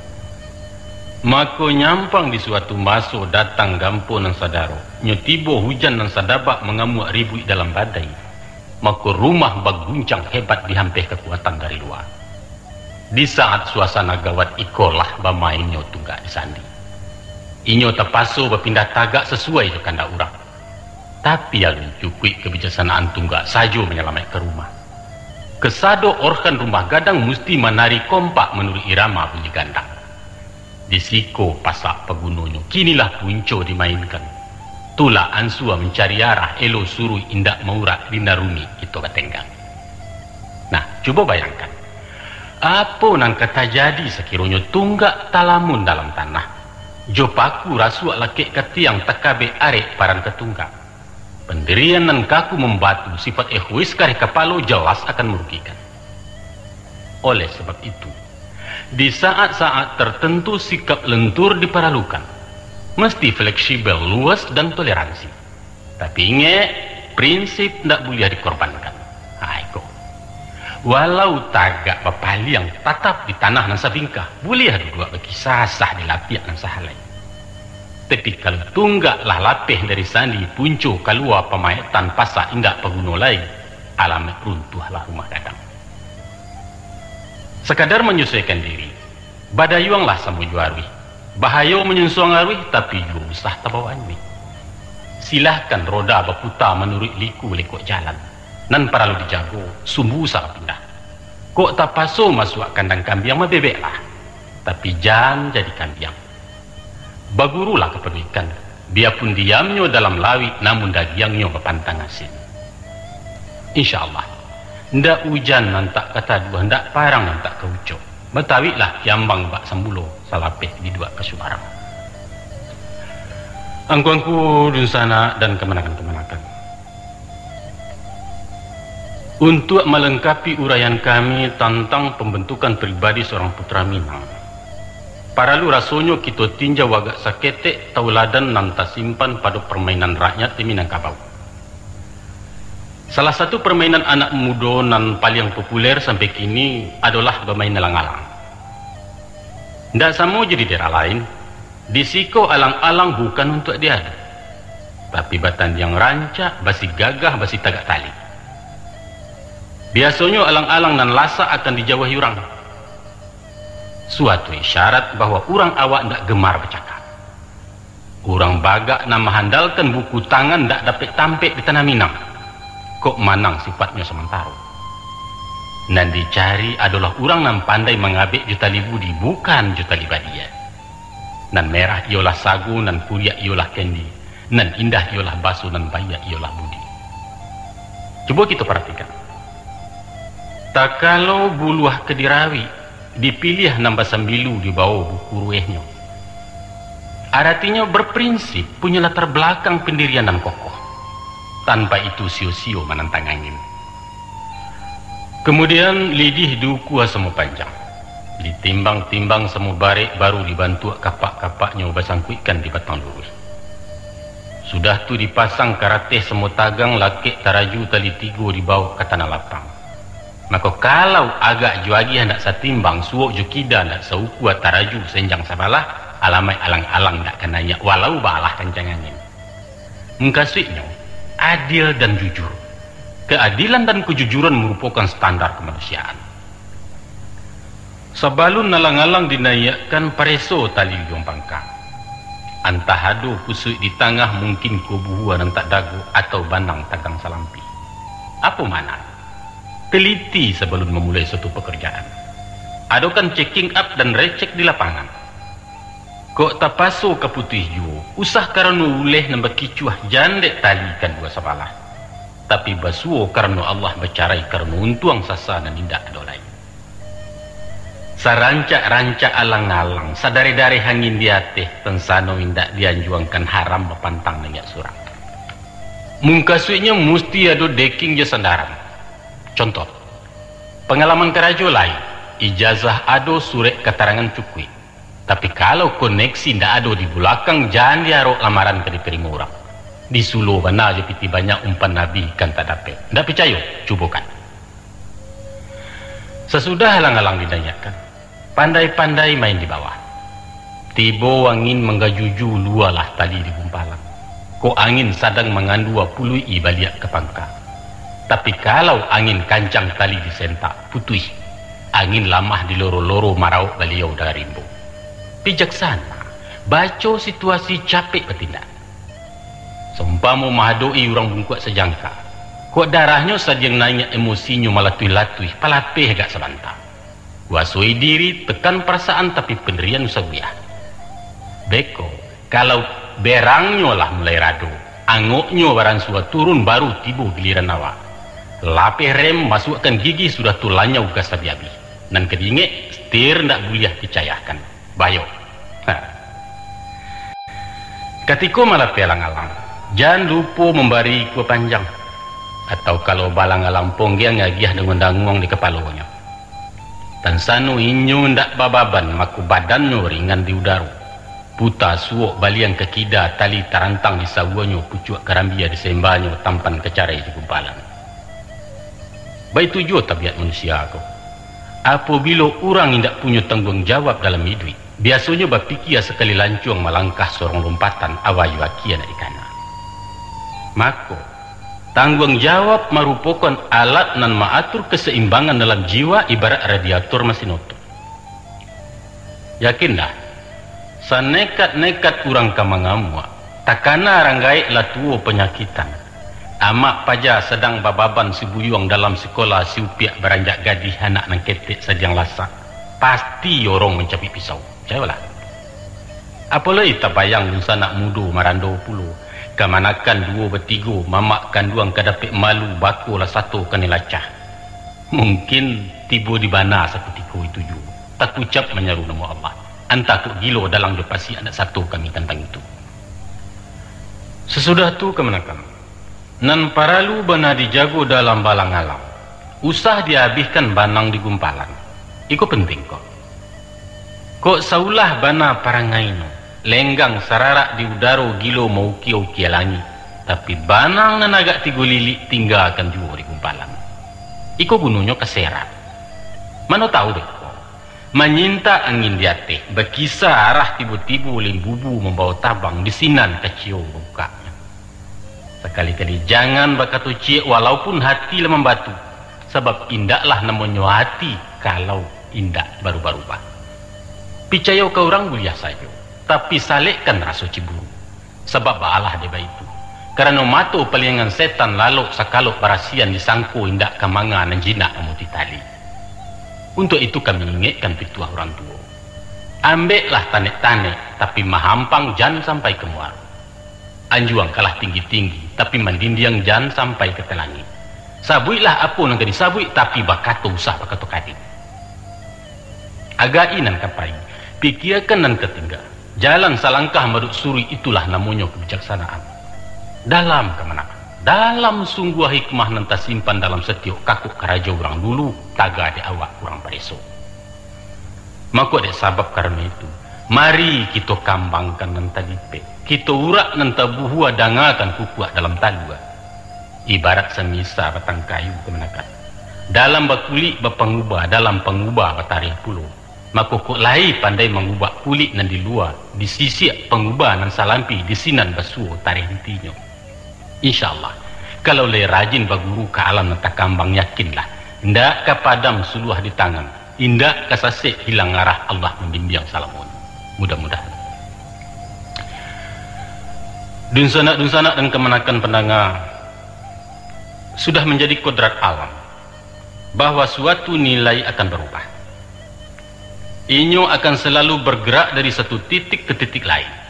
S1: Maka nyampang di suatu masa datang gampo nan sadaro, nyotibo hujan nan sadabak mengamuk ribut dalam badai. Maka rumah baguncang hebat dihampir kekuatan dari luar. Di saat suasana gawat ikolah bamainyo tunggak di sandi. Inyo terpasu berpindah tagak sesuai dengan kanda urang. Tapi yang cukui kebijaksanaan tunggak saja menyelamatkan rumah. Kesado orkan rumah gadang mesti menari kompak menurut irama bunyi gandang. Di siko pasak pegununyo, kinilah punco dimainkan. Tula ansua mencari arah, elo suruh indak maurak dinaruni itu ketenggang. Nah, coba bayangkan. Apa nang kata jadi sekiranya tunggak talamun dalam tanah. Jopaku rasuak lakik ketiang tekabe arek paran ketunggak. Pendirian nan kaku membatu sifat egois kari kepalo jelas akan merugikan. Oleh sebab itu, di saat-saat tertentu sikap lentur diperlukan. Mesti fleksibel, luas dan toleransi. Tapi ingat, prinsip tidak boleh dikorbankan. Aiko. Walau tagak bapali yang tatap di tanah nan sabingkah, boleh dua bagi sasah di lapiak nan sahalai. Tapi kalau tunggaklah lapih dari sandi punco keluar pemaitan pasak indak peguno lain, alamat runtuhlah rumah gadang. Sekadar menyesuaikan diri, badayuanglah samu juarwi. Bahaya menyusuang arwih tapi juga usah tabawani. Silahkan roda berputar menurut liku-liku jalan. Nan perlu dijago, sumbu usah pindah. Kok tak paso masuk kandang kambing bebek lah. Tapi jangan jadi kambing. Bagurulah kepedulikan, biarpun diamnya dalam lawit namun dagingnya berpantang asin. InsyaAllah, ndak hujan nantak kata dua, ndak parang nantak keucok. Betawilah kiambang bak sembulo salapeh di dua kesubarang. Angkuangku dunsana dan kemenakan-kemenakan. Untuk melengkapi uraian kami tentang pembentukan pribadi seorang putra Minang, paralu rasonyo kita tinjau agak saketek tauladan nan simpan pada permainan rakyat di Minangkabau. Salah satu permainan anak muda nan paling populer sampai kini adalah bermain alang-alang. Tidak sama jadi daerah lain. Di siko alang-alang bukan untuk diadu, tapi batan yang rancak, basi gagah, basi tagak tali. Biasanya alang-alang nan lasa akan dijauhi orang. Suatu isyarat bahwa orang awak tidak gemar bercakap. Orang bagak nak mengandalkan buku tangan tidak dapat tampik di tanah Minang. Kok manang sifatnya sementara. Nan dicari adalah orang yang pandai mengabik jutali budi, bukan jutali badia. Nan merah ialah sagu, nan puriak ialah kendi, nan indah ialah basu, nan bayak ialah budi. Coba kita perhatikan. Tak kalau buluah kedirawi dipilih nambah sambilu di bawah buku ruehnya. Artinya berprinsip punya latar belakang pendirian dan kokoh. Tanpa itu sio-sio menantang angin. Kemudian lidih duku semu panjang. Ditimbang-timbang semu barek baru dibantu kapak-kapaknya basangkuikan di batang lurus. Sudah tu dipasang karateh semu tagang lakik taraju tali tigo di bawah ke tanah lapang. Maka kalau agak juagi hendak satimbang suok jukida hendak sauku taraju senjang sabalah alamai alang-alang tak kenanya walau balah kencang angin. Mengkasihnya adil dan jujur. Keadilan dan kejujuran merupakan standar kemanusiaan. Sebelum nalang-alang dinayakkan pareso tali ujung pangkang. Antah hadu kusuk di tengah mungkin kubuhuan yang tak dagu atau banang tagang salampi. Apa mana? Teliti sebelum memulai suatu pekerjaan. Adokan checking up dan recek di lapangan. Kok tak paso ke putih ju, usah karena uleh nambah kicuah jandek talikan dua sabalah. Tapi basuo karena Allah bercarai karena untuang sasa dan indah adolai. Sarancak-rancak alang-alang, sadari-dari hangin diateh, tensano indah dianjuangkan haram berpantang nenyak surang. Mungkasuinya mesti ada deking je sandaran. Contoh, pengalaman kerajo lain, ijazah ado surek keterangan cukui. Tapi kalau koneksi tidak ada di belakang, jangan diarok lamaran ke diterima orang. Di Sulu mana aja piti banyak umpan Nabi kan tak dapat. Tidak percaya? Cubakan. Sesudah halang-halang didanyakan, pandai-pandai main di bawah. Tiba angin menggajuju lualah tali di gumpalan. Kok angin sedang mengandua pului baliak ke pangkal. Tapi kalau angin kancang tali disentak, putih. Angin lamah di loro-loro marau beliau dari rimbo. Bijaksana, baca situasi capek bertindak. Seumpama mahadoi orang bungkuk sejangka. Kok darahnya sadiang naik emosinya malatui-latui, palapeh agak sebentar. Kuasai diri, tekan perasaan tapi pendirian usahwiah. Beko, kalau berangnya lah mulai rado, angoknya barang suah turun baru tiba giliran awak. Lapeh rem masukkan gigi sudah tulanya ugas sabi-abi. Dan kedingek, setir ndak boleh dicayakan. Bayo. Ketika malah pelang-alang, jangan lupa memberi kue panjang. Atau kalau balang-alang ponggya ngagiah dengan danguang di kepalanya. Tansano inyo ndak bababan, maku badannya ringan di udara. Puta suok baliang kekida tali tarantang di sawanya, pucuk karambia di sembahnya, tampan kecarai di gumpalan. Baik tujuh tabiat manusia aku. Apabila orang tidak punya tanggung jawab dalam hidup, biasanya berpikir sekali lancung melangkah seorang lompatan awayu aki anak ikana. Maka tanggung jawab merupakan alat nan mengatur keseimbangan dalam jiwa ibarat radiator mesin oto. Yakinlah, sanekat-nekat orang kamangamua, takana ranggai latuo penyakitan. Amak paja sedang bababan si buyuang dalam sekolah si upiak beranjak gadih anak nang ketek sediang lasak. Pasti orang mencapi pisau. Jawalah. Apalagi tak bayang nusa nak mudu marando puluh. Kamanakan dua bertiga, mamak kanduang kadapik malu baku lah satu kani lacah. Mungkin tiba di bana satu tiku itu juga. Tak ucap menyeru nama Allah. Antah tu gilo dalam depasi anak satu kami tentang itu. Sesudah tu kemanakan. Nan paralu bana dijago dalam balang alam. Usah dihabiskan banang di gumpalan. Iko penting kok. Kok saulah bana parangaino. Lenggang sararak di udaro gilo mau kiau kia langi. tapi banang nan agak tigo lili tinggalkan juga di gumpalan. Iko gunungnya keserat. Mana tahu deh. Menyinta angin di hati, berkisah arah tibu-tibu limbubu membawa tabang di sinan kecil bukanya. Sekali-kali jangan bakatu cie walaupun hati lemah batu, sebab indaklah namanya hati kalau indak baru-baru bah. Percaya ke orang buliah saja, tapi salekkan rasa cemburu, sebab Allah deba itu. Karena mato pelingan setan lalu sakalok barasian disangku indak kamanga nan jinak amuti tali. Untuk itu kami ingatkan pituah orang tua. Ambillah tanek-tanek, tapi mahampang jangan sampai ke muar. Anjuang kalah tinggi-tinggi, tapi mandindiang jangan sampai ke telangi. Sabuilah apa yang disabui, tapi bakato usah bakato kading. Agai nan kapai, pikirkan nan ketinggal. Jalan salangkah maduk suri itulah namanya kebijaksanaan. Dalam kemenangan. Dalam sungguh hikmah nan tersimpan dalam setiap kakuk karaja orang dulu, taga di awak orang pareso. Maka ada sebab karena itu, mari kita kambangkan nan tadipe, kita urak nan tabuhua dangakan kukuak dalam talua. Ibarat semisa batang kayu kemenakan. Dalam bakuli bapangubah, dalam pengubah batarih puluh. Maka kok lai pandai mengubah kulit nan di luar, di sisi pengubah nan salampi, di sinan basuh tarih intinya. InsyaAllah, kalau le rajin baguru ke alam nata kambang yakinlah, indak kepadam suluah di tangan, indak kasasik hilang arah Allah membimbing salamun. Mudah-mudahan. Dunsanak dan kemenakan pendengar sudah menjadi kodrat alam bahwa suatu nilai akan berubah. Inyo akan selalu bergerak dari satu titik ke titik lain.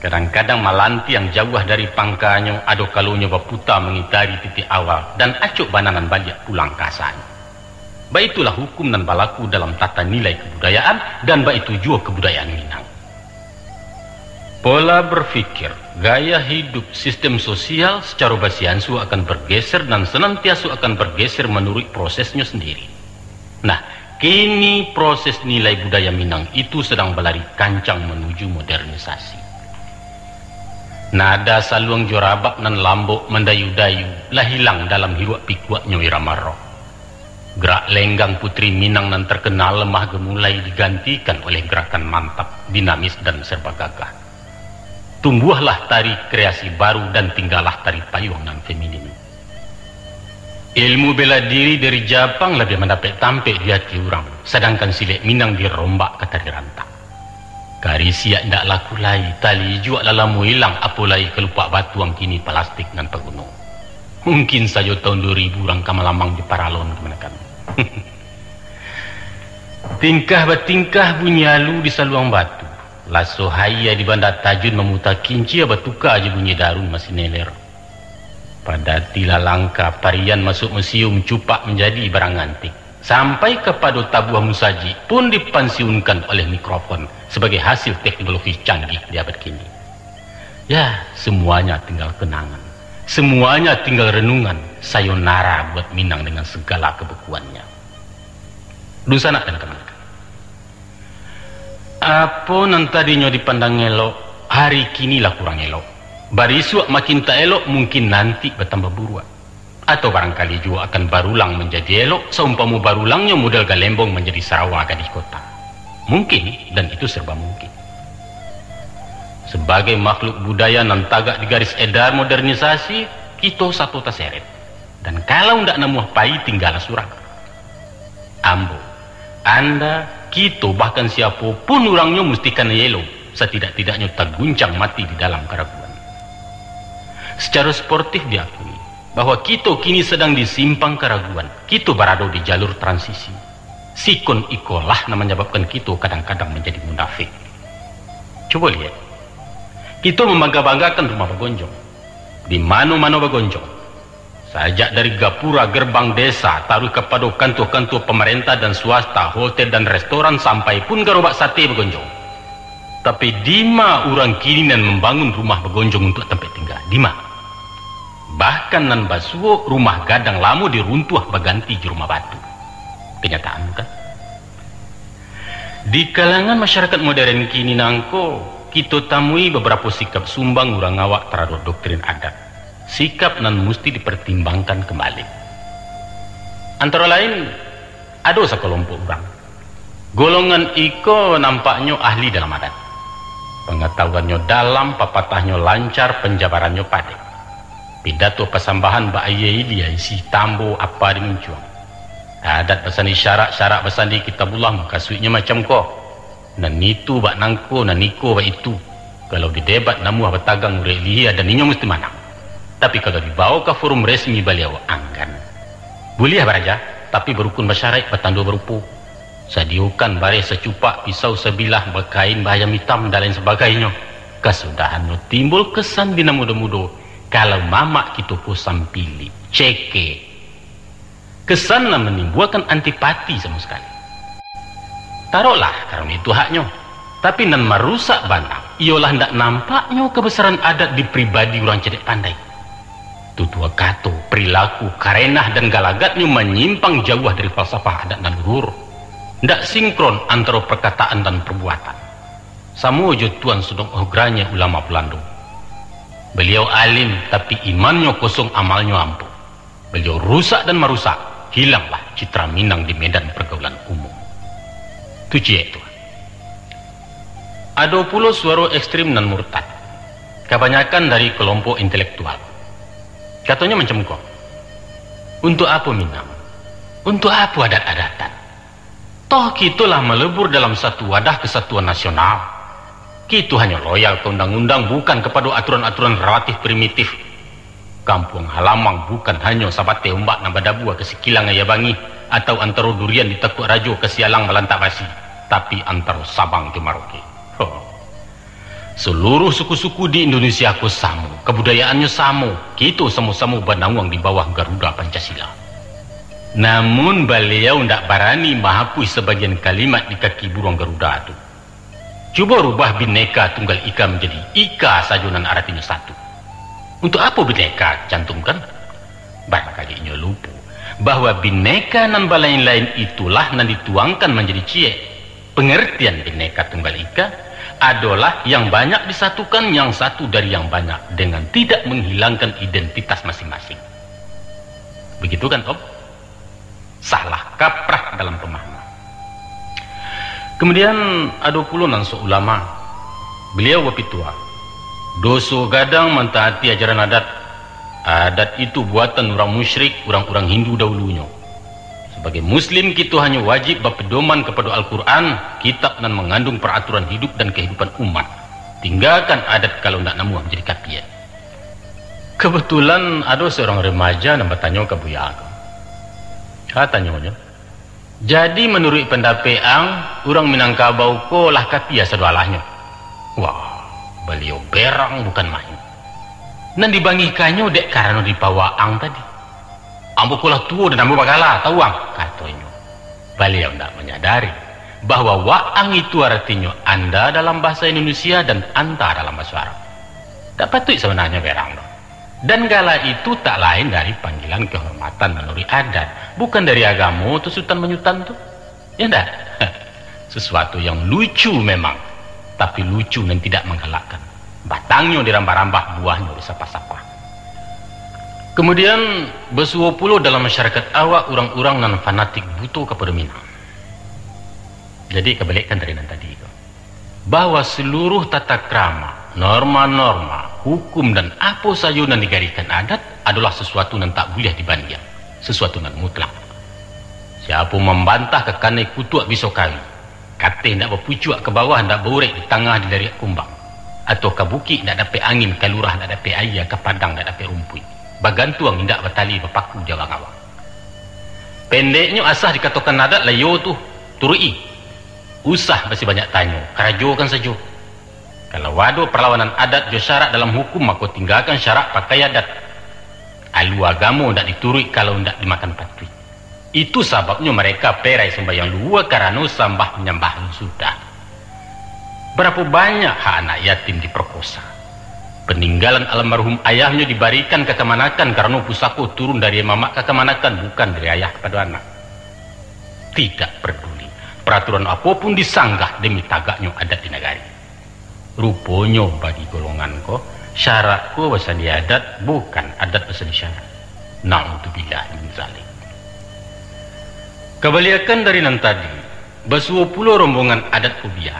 S1: Kadang-kadang malanti yang jauh dari pangkanya ada kalunya berputar mengitari titik awal dan acuk bananan balik pulang kasanya. Baik itulah hukum dan balaku dalam tata nilai kebudayaan dan baik itu juga kebudayaan Minang. Pola berfikir, gaya hidup, sistem sosial secara basiansu akan bergeser dan senantiasa akan bergeser menurut prosesnya sendiri. Nah, kini proses nilai budaya Minang itu sedang berlari kancang menuju modernisasi. Nada saluang jorabak nan lambok mendayu-dayu lah hilang dalam hirup pikuaknya irama rock. Gerak lenggang putri Minang nan terkenal lemah gemulai digantikan oleh gerakan mantap, dinamis dan serba gagah. Tumbuhlah tari kreasi baru dan tinggallah tari payung nan feminin. Ilmu bela diri dari Jepang lebih mendapat tampil di hati orang, sedangkan silik Minang dirombak ke tari rantak. Kari siak ndak laku lai, tali juga lalamu hilang apolai kelupak batu yang kini plastik nan pegunung. Mungkin saja tahun 2000 orang kamalamang di Paralon kemenakan. Tingkah bertingkah bunyi halu di saluang batu. Laso haya di bandar tajun memutar kinci batuka aja bunyi darun masih neler. Pada tila langka parian masuk museum cupak menjadi barang antik. Sampai kepada tabuah musaji pun dipensiunkan oleh mikrofon sebagai hasil teknologi canggih di abad kini. Ya, semuanya tinggal kenangan. Semuanya tinggal renungan. Sayonara buat Minang dengan segala kebekuannya. Dunsanak dan teman-teman. Apa nan tadinya dipandang elok, hari kinilah kurang elok. Barisuak makin tak elok, mungkin nanti bertambah buruan. Atau barangkali juga akan barulang menjadi elok, seumpamu barulangnya model Galembong menjadi Sarawak di kota. Mungkin, dan itu serba mungkin. Sebagai makhluk budaya nan tagak di garis edar modernisasi, kita satu taseret. Dan kalau ndak nemu pai tinggal surat. Ambo, Anda, kita bahkan siapapun orangnya mestikan yelo, setidak-tidaknya tak guncang mati di dalam keraguan. Secara sportif diakui bahwa kita kini sedang di simpang keraguan. Kita berada di jalur transisi. Sikon ikolah yang menyebabkan kita kadang-kadang menjadi munafik. Coba lihat. Kita membangga-banggakan rumah Bagonjong. Di mana-mana Bagonjong. Sajak dari gapura gerbang desa, taruh kepada kantor-kantor pemerintah dan swasta, hotel dan restoran, sampai pun gerobak sate Bagonjong. Tapi dima orang kini nan membangun rumah Bagonjong untuk tempat tinggal. Dima. Bahkan nan basuo rumah gadang lama diruntuh berganti di rumah batu. Kenyataan kan? Di kalangan masyarakat modern kini nangko, kita tamui beberapa sikap sumbang urang awak terhadap doktrin adat. Sikap nan mesti dipertimbangkan kembali. Antara lain, ada sekelompok orang. Golongan iko nampaknya ahli dalam adat. Pengetahuannya dalam, papatahnya lancar, penjabarannya padat. Pidato pesambahan ba'ayai dia isi tambo apa dimuncuang. Adat besani syarak besani kitabullah makasuitnya macam ko. Nan itu bak nangko, nan niko bak itu. Kalau di debat namuah batagang urelia dan ninyo mesti menang. Tapi kalau dibawa ke forum resmi beliau anggan. Boleh baraja, tapi berukun bersyarat bertandu berupu. Sadiukan bare secupak pisau sebilah berkain bahaya hitam dan lain sebagainya. Kesudahan timbul kesan dina muda-muda. Kalau mamak kita kusam pilih, ceke. Kesan menimbulkan antipati sama sekali. Taruhlah karena itu haknya. Tapi nan merusak bandang, ialah ndak nampaknya kebesaran adat di pribadi orang cedek pandai. Tutua kato, perilaku, karenah dan galagatnya menyimpang jauh dari falsafah adat dan luhur. Ndak sinkron antara perkataan dan perbuatan. Sama jo Tuan Sudong Ogranya ulama Belanda. Beliau alim tapi imannya kosong, amalnya ampuh. Beliau rusak dan merusak, hilanglah citra Minang di medan pergaulan umum. Itu. Ada pula suara ekstrim dan murtad. Kebanyakan dari kelompok intelektual. Katanya macam kau. Untuk apa Minang? Untuk apa adat-adatan? Toh kitulah melebur dalam satu wadah kesatuan nasional. Kita hanya loyal ke undang-undang, bukan kepada aturan-aturan relatif primitif. Kampung halaman bukan hanya sabate umbak nabadabua ke Sikilang Ayabangi atau antara durian di Tekuk Rajo ke Sialang Melantak Basi, tapi antara Sabang ke Merauke. Seluruh suku-suku di Indonesia ku sama, kebudayaannya sama, kita sama-sama bernaung di bawah Garuda Pancasila. Namun beliau ndak berani menghapus sebagian kalimat di kaki burung Garuda itu. Cuba rubah Bhinneka Tunggal Ika menjadi Ika sajunan artinya satu. Untuk apa Bhinneka cantumkan? Barangkali inyo lupa bahwa Bhinneka nan lain-lain itulah nan dituangkan menjadi cie. Pengertian Bhinneka Tunggal Ika adalah yang banyak disatukan yang satu dari yang banyak dengan tidak menghilangkan identitas masing-masing. Begitu kan Om? Salah kaprah dalam pemahaman. Kemudian ada pula nan seulama. Beliau berpitua. Doso gadang mentaati ajaran adat. Adat itu buatan orang musyrik, orang-orang Hindu dahulunya. Sebagai Muslim kita hanya wajib berpedoman kepada Al-Quran, kitab dan mengandung peraturan hidup dan kehidupan umat. Tinggalkan adat kalau nak namuah menjadi kapian. Kebetulan ada seorang remaja yang bertanya ke Buya Agam. Katanya, jadi menurut pendapat ang, orang Minangkabau ko lah kapia sedualahnya. Wah, beliau berang bukan main. Nan dibangikannya dek karena dibawa ang tadi. Ambo kulah tua dan ambo bagala, tahu ang? Katanya. Beliau tidak menyadari bahwa waang itu artinya anda dalam bahasa Indonesia dan anta dalam bahasa Arab. Tak patut sebenarnya berang dong. Dan gala itu tak lain dari panggilan kehormatan menurut adat, bukan dari agama tusutan menyutan tuh. Ya enggak? Sesuatu yang lucu memang, tapi lucu dan tidak menggalakkan. Batangnya dirambah-rambah, buahnya disapa-sapa. Kemudian bersuah puluh dalam masyarakat awak orang-orang non fanatik butuh kepada Minang. Jadi kebalikan dari yang tadi itu. Bahwa seluruh tata krama, norma-norma, hukum dan apa saja yang digarikan adat adalah sesuatu yang tak boleh dibanding, sesuatu yang mutlak. Siapa membantah kekanai kutuak bisa kali, kata tidak berpucuk ke bawah, tidak berurek di tengah di dari kumbang, atau ke bukit tidak dapat angin, ke lurah tidak dapat air, ke padang tidak dapat rumput, bagantuang tidak bertali berpaku jawang awak. Pendeknya asah dikatakan adat layo tu turui, usah masih banyak tanya, kerajokan saja. Kalau waduh perlawanan adat jo syarat dalam hukum, maka tinggalkan syarat pakai adat. Alu agama tidak diturut kalau tidak dimakan patri. Itu sebabnya mereka perai sembahyang dua karena sambah menyembah sudah. Berapa banyak hak anak yatim diperkosa. Peninggalan almarhum ayahnya diberikan ke kemanakan karena pusako turun dari mamak ke kemanakan, bukan dari ayah kepada anak. Tidak peduli peraturan apapun disanggah demi tagaknya adat di negara. Rupanya bagi golongan ko, syarat ko bahasa di adat bukan adat bahasa di syarat. Na'udzubillah min zalik. Kebalikan dari nan tadi, basuh pulau rombongan adat fobia.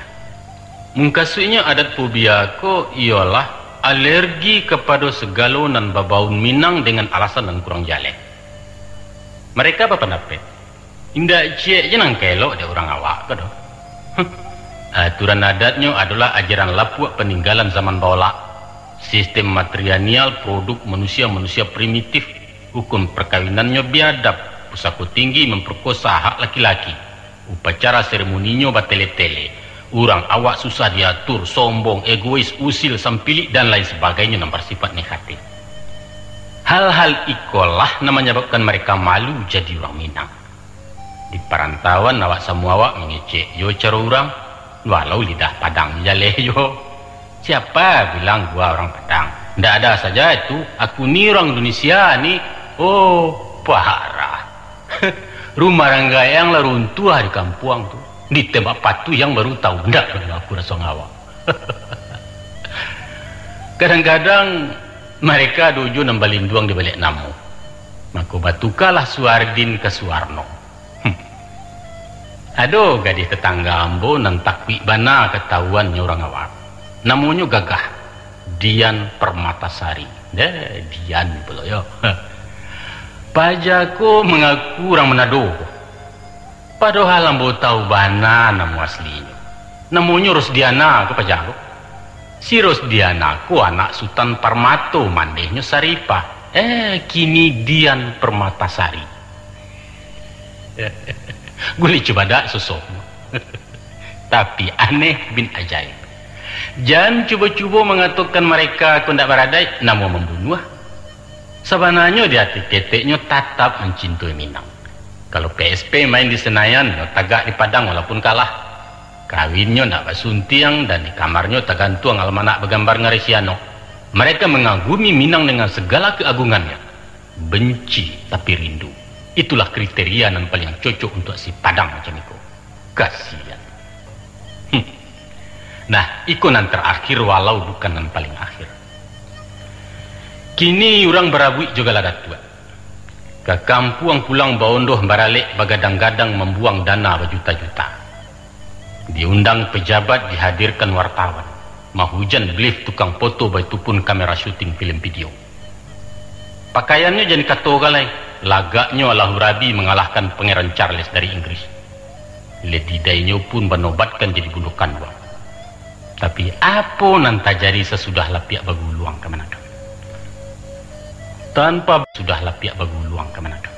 S1: Mungkasunya adat fobia ko ialah alergi kepada segala nan babaun Minang dengan alasan nan kurang jale. Mereka apa pendapat? Indah cie jenang kelok ada orang awak ke doh. Aturan adatnya adalah ajaran lapuk peninggalan zaman bawah. Sistem matriarkial produk manusia-manusia primitif, hukum perkawinannya biadab, pusako tinggi memperkosa hak laki-laki, upacara seremoninya batele-tele, orang awak susah diatur, sombong, egois, usil, sampilik dan lain sebagainya yang bersifat negatif. Hal-hal ikolah namanya menyebabkan mereka malu jadi orang Minang. Di perantauan awak semua awak mengecek yo cara orang, walau lidah Padang jaleh yo. Siapa bilang gua orang Padang? Ndak ada saja itu. Aku ni orang Indonesia ni. Oh, parah. Rumah ranggayang lah runtuh di kampung tu. Ditembak patu yang baru tahu. Ndak aku rasa ngawak. Kadang-kadang mereka dojo nambalinduang di balik namu. Maka batukalah Suardin ke Suwarno. Aduh, gadis tetangga ambo nan takwi bana ketahuannya orang awak. Namanya gagah Dian Permatasari. Dian pula yo. Pajaku mengaku orang Manado. Padahal ambo tahu bana nama aslinya. Namanya Rosdiana ke pajaku. Si Rosdiana ku anak Sultan Parmato mandehnya Saripah. Kini Dian Permatasari. Gue coba dak sosok. Tapi aneh bin ajaib. Jangan cuba-cuba mengatakan mereka aku tidak beradai, namun membunuh. Sebenarnya di hati keteknya tetap mencintai Minang. Kalau PSP main di Senayan, tagak di Padang walaupun kalah. Kawinnya nak basuntiang dan di kamarnya tergantung almanak bergambar ngarisiano. Mereka mengagumi Minang dengan segala keagungannya. Benci tapi rindu. Itulah kriteria yang paling cocok untuk si Padang macam itu. Kasihan. Nah, ikonan terakhir walau bukan yang paling akhir. Kini orang berabuik juga lada tua. Ke kampung pulang baondoh baralik bagadang-gadang membuang dana berjuta-juta. Diundang pejabat, dihadirkan wartawan. Mahujan belief tukang foto baitu pun kamera syuting film video. Pakaiannya jadi kato galai. Lagaknya Allahurabi mengalahkan Pangeran Charles dari Inggris. Letidainya pun menobatkan jadi bundukan uang. Tapi apa nanti jadi sesudah lapiak baguluang ke Manado? Tanpa sudah lapiak baguluang ke Manado.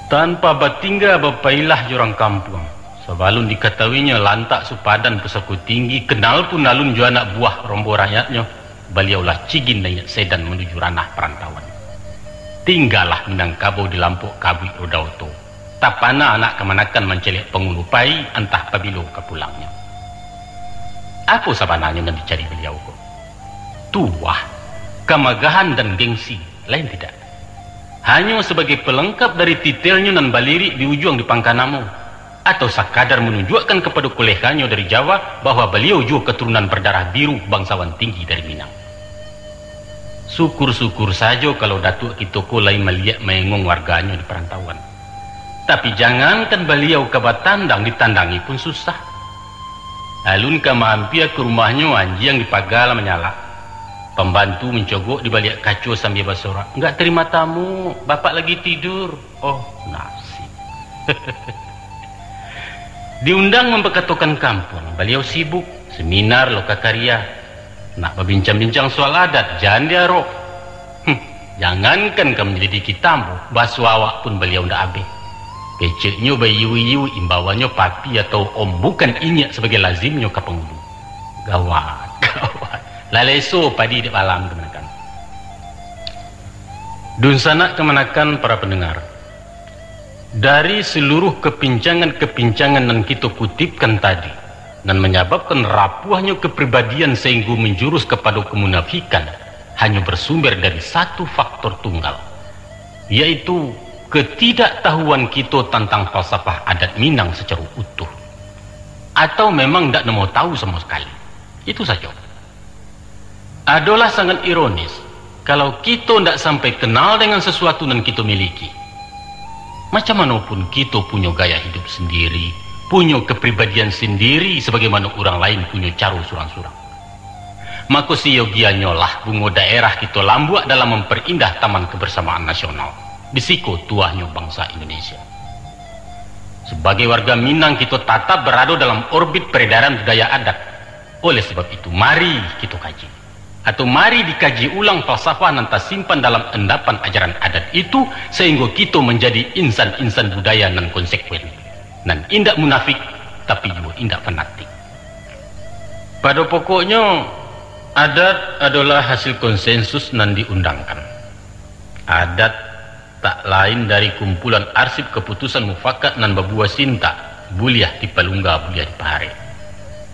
S1: Tanpa batingga bapailah jorang kampung. Sebelum diketahuinya lantak supadan pesako tinggi, kenal pun alun jua anak buah rombo rakyatnya. Beliaulah cigin dan sedan menuju ranah perantauan. Tinggallah Minangkabau di Lampuk Kabui Rodauto. Tapana anak kemanakan mencelik pengulupai entah pabilo ke pulangnya. Apa sebenarnya yang dicari beliau kok? Tuah, kemagahan dan gengsi, lain tidak. Hanya sebagai pelengkap dari titelnya nan baliri di ujung di pangkanamu. Atau sekadar menunjukkan kepada koleganya dari Jawa bahwa beliau juga keturunan berdarah biru bangsawan tinggi dari Minang. Syukur-syukur saja kalau Datuk Kitoko lain melihat mengong warganya di perantauan. Tapi jangankan beliau ke Batandang ditandangi pun susah. Alun ke mampir ke rumahnya anjing di pagar menyala. Pembantu mencogok di balik kaca sambil bersorak. Enggak terima tamu, bapak lagi tidur. Oh, nasib. Diundang memperkatakan kampung, beliau sibuk seminar lokakarya. Nak berbincang-bincang soal adat, jangan dia roh. Jangankan kamu menyelidiki tamu, basuh awak pun beliau ndak habis. Keceknya bayi-bayi imbauannya papi atau om, bukan inyak sebagai lazimnya ke penghulu. Gawat, gawat. Laleso padi di malam kemenakan. Dun sanak kemenakan para pendengar. Dari seluruh kepincangan-kepincangan yang kita kutipkan tadi, dan menyebabkan rapuhnya kepribadian sehingga menjurus kepada kemunafikan, hanya bersumber dari satu faktor tunggal, yaitu ketidaktahuan kita tentang falsafah adat Minang secara utuh. Atau memang tidak mau tahu sama sekali. Itu saja. Adalah sangat ironis kalau kita tidak sampai kenal dengan sesuatu yang kita miliki. Macam mana pun kita punya gaya hidup sendiri, punya kepribadian sendiri sebagaimana orang lain punya cara surang-surang. Maka siogianya lah bunga daerah kita lambuak dalam memperindah Taman Kebersamaan Nasional. Bisiko tuahnya bangsa Indonesia. Sebagai warga Minang kita tetap berada dalam orbit peredaran budaya adat. Oleh sebab itu mari kita kaji. Atau mari dikaji ulang falsafah yang tersimpan dalam endapan ajaran adat itu sehingga kita menjadi insan-insan budaya yang konsekuen. Dan indak munafik tapi juga indak fanatik. Pada pokoknya adat adalah hasil konsensus yang diundangkan. Adat tak lain dari kumpulan arsip keputusan mufakat nan babuah sinta, buliah di palungga, buliah di pahare.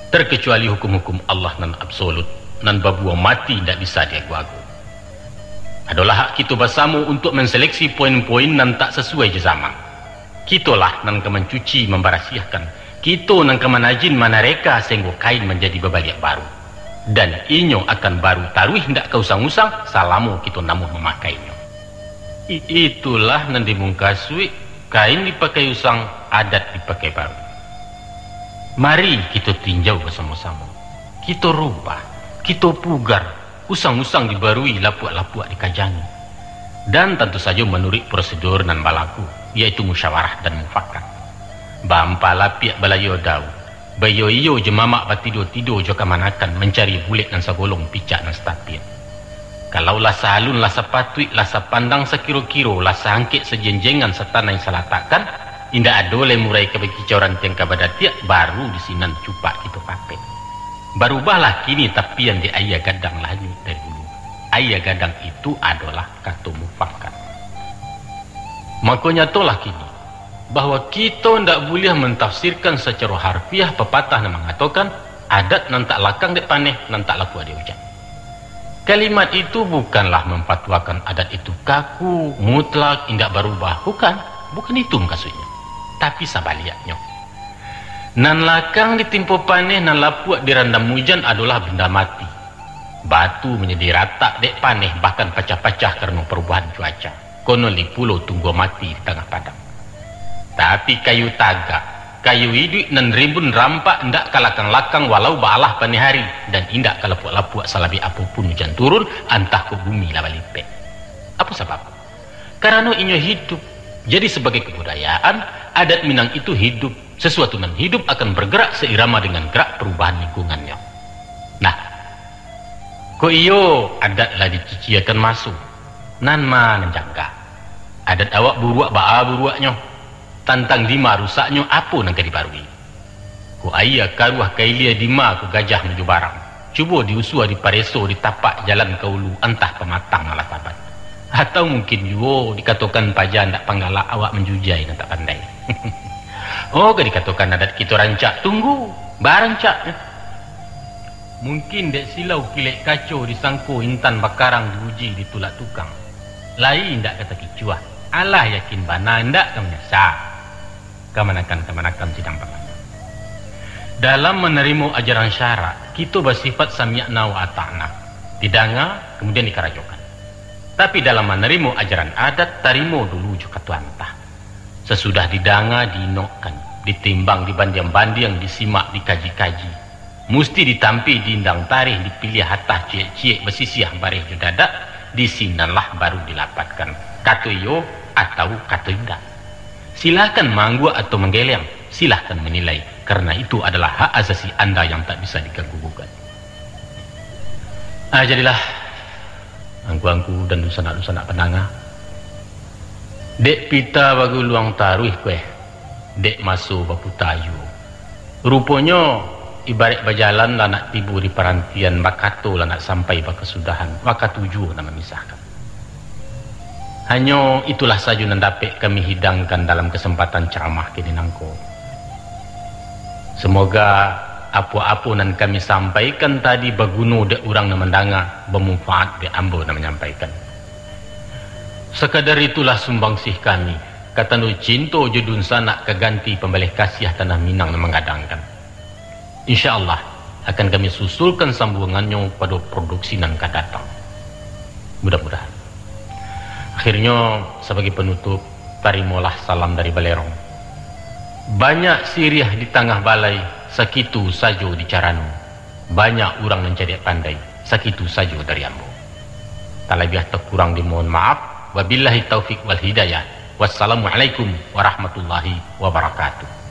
S1: Terkecuali hukum-hukum Allah nan absolut, nan babuah mati tidak bisa diagu-agu. Adalah hak kita bersama untuk menseleksi poin-poin nan tak sesuai je zaman. Kitalah nan kemencuci membarasiahkan, kita nan kemanajin manareka sehingga kain menjadi bebaliak baru. Dan inyo akan baru taruh hendak kau usang-usang salamu kita namun memakainya. Itulah nan dimungkasui kain dipakai usang, adat dipakai baru. Mari kita tinjau bersama-sama, kita rubah, kita pugar, usang-usang dibarui, lapuak-lapuak dikajangi. Dan tentu saja menurut prosedur nan balaku, yaitu musyawarah dan mufakat. Bampala piak balayo dau, bayo iyo jemamak batido-tido joka manakan mencari bulik dan sagolong picak dan stapir. Kalau lah salun lah sapatui lah sapandang sekiro-kiro lah sangkit sejenjengan setanai salatakan, indah adole murai kebekicauran tiang kabadatiak baru di sinan cupak kita pakai. Barubahlah kini tapian di ayah gadang lagi dari dulu. Ayah gadang itu adalah kata mufakat. Makanya tolah kini bahwa kita tidak boleh mentafsirkan secara harfiah pepatah yang mengatakan adat nan tak lakang dek paneh nan tak laku ada ucap. Kalimat itu bukanlah memfatwakan adat itu kaku, mutlak, indak berubah. Bukan itu maksudnya. Tapi sabaliaknya. Nan lakang ditimpa paneh, nan lapuak dirandam hujan adalah benda mati. Batu menjadi rata dek paneh, bahkan pecah-pecah karena perubahan cuaca. Kono di pulau tunggu mati di tengah padang. Tapi kayu tagak, kayu hidup nan rimbun rampak ndak kalakang-lakang walau baalah pani hari dan indak kalapuk-lapuk salabi apapun hujan turun antah ke bumi labalipek. Apa sebab? Karena inyo hidup. Jadi sebagai kebudayaan, adat Minang itu hidup. Sesuatu nan hidup akan bergerak seirama dengan gerak perubahan lingkungannya. Nah, ko iyo adat lah dicici akan masuk. Nan ma menjaga. Adat awak buruak baa buruaknya. Tantang dima rusaknya apa nak dibarui. Ku ayah karuah kailia dima ku gajah menuju barang. Cuba diusua di pareso di tapak jalan kaulu entah pematang malah tabat. Atau mungkin juga dikatakan pajan tak panggala awak menjujai dan tak pandai. Oh, ke dikatakan adat kita rancak tunggu barancak. Mungkin dek silau kilek kacau disangko intan bakarang diuji ditulak tukang. Lain ndak kata kicuah. Allah yakin bana ndak kau nyasa. Kemanakan sidang pengajian. Dalam menerima ajaran syarak, kita bersifat sami'na wa ata'na. Didanga, kemudian dikarajokan. Tapi dalam menerima ajaran adat, tarimo dulu juga tuantah. Sesudah didanga, dinokkan, ditimbang, dibandiang-bandiang, disimak, dikaji-kaji. Mesti ditampi, diindang tarikh, dipilih hatah, ciek-ciek, bersisiah, barih judadak, disinanlah baru dilapatkan. Kata yo atau kata indah. Silahkan manggua atau menggeleng, silahkan menilai, karena itu adalah hak asasi anda yang tak bisa diganggu-gugat. Jadilah angku-angku dan dusanak-dusanak penanga. Dek pita bagu luang taruh kue, dek masuk bapu tayu. Rupanya ibarat berjalan lah nak tibu di perantian, bakato lah nak sampai kesudahan, maka tujuh nak memisahkan. Hanya itulah saja yang dapat kami hidangkan dalam kesempatan ceramah kini nangko. Semoga apa-apa yang kami sampaikan tadi berguna dek orang yang mendanga, bermanfaat dek ambo yang menyampaikan. Sekadar itulah sumbangsih kami. Kata nu cinta judun sanak keganti pembelih kasih tanah Minang yang mengadangkan. InsyaAllah akan kami susulkan sambungannya pada produksi yang akan datang. Mudah-mudahan. Akhirnya sebagai penutup, tarimalah salam dari Balerong. Banyak siriah di tengah balai, sakitu saja di caranu. Banyak orang yang jadi pandai, sakitu saja dari ambo. Tak lebih atau kurang dimohon maaf. Wabillahi taufiq wal hidayah. Wassalamualaikum warahmatullahi wabarakatuh.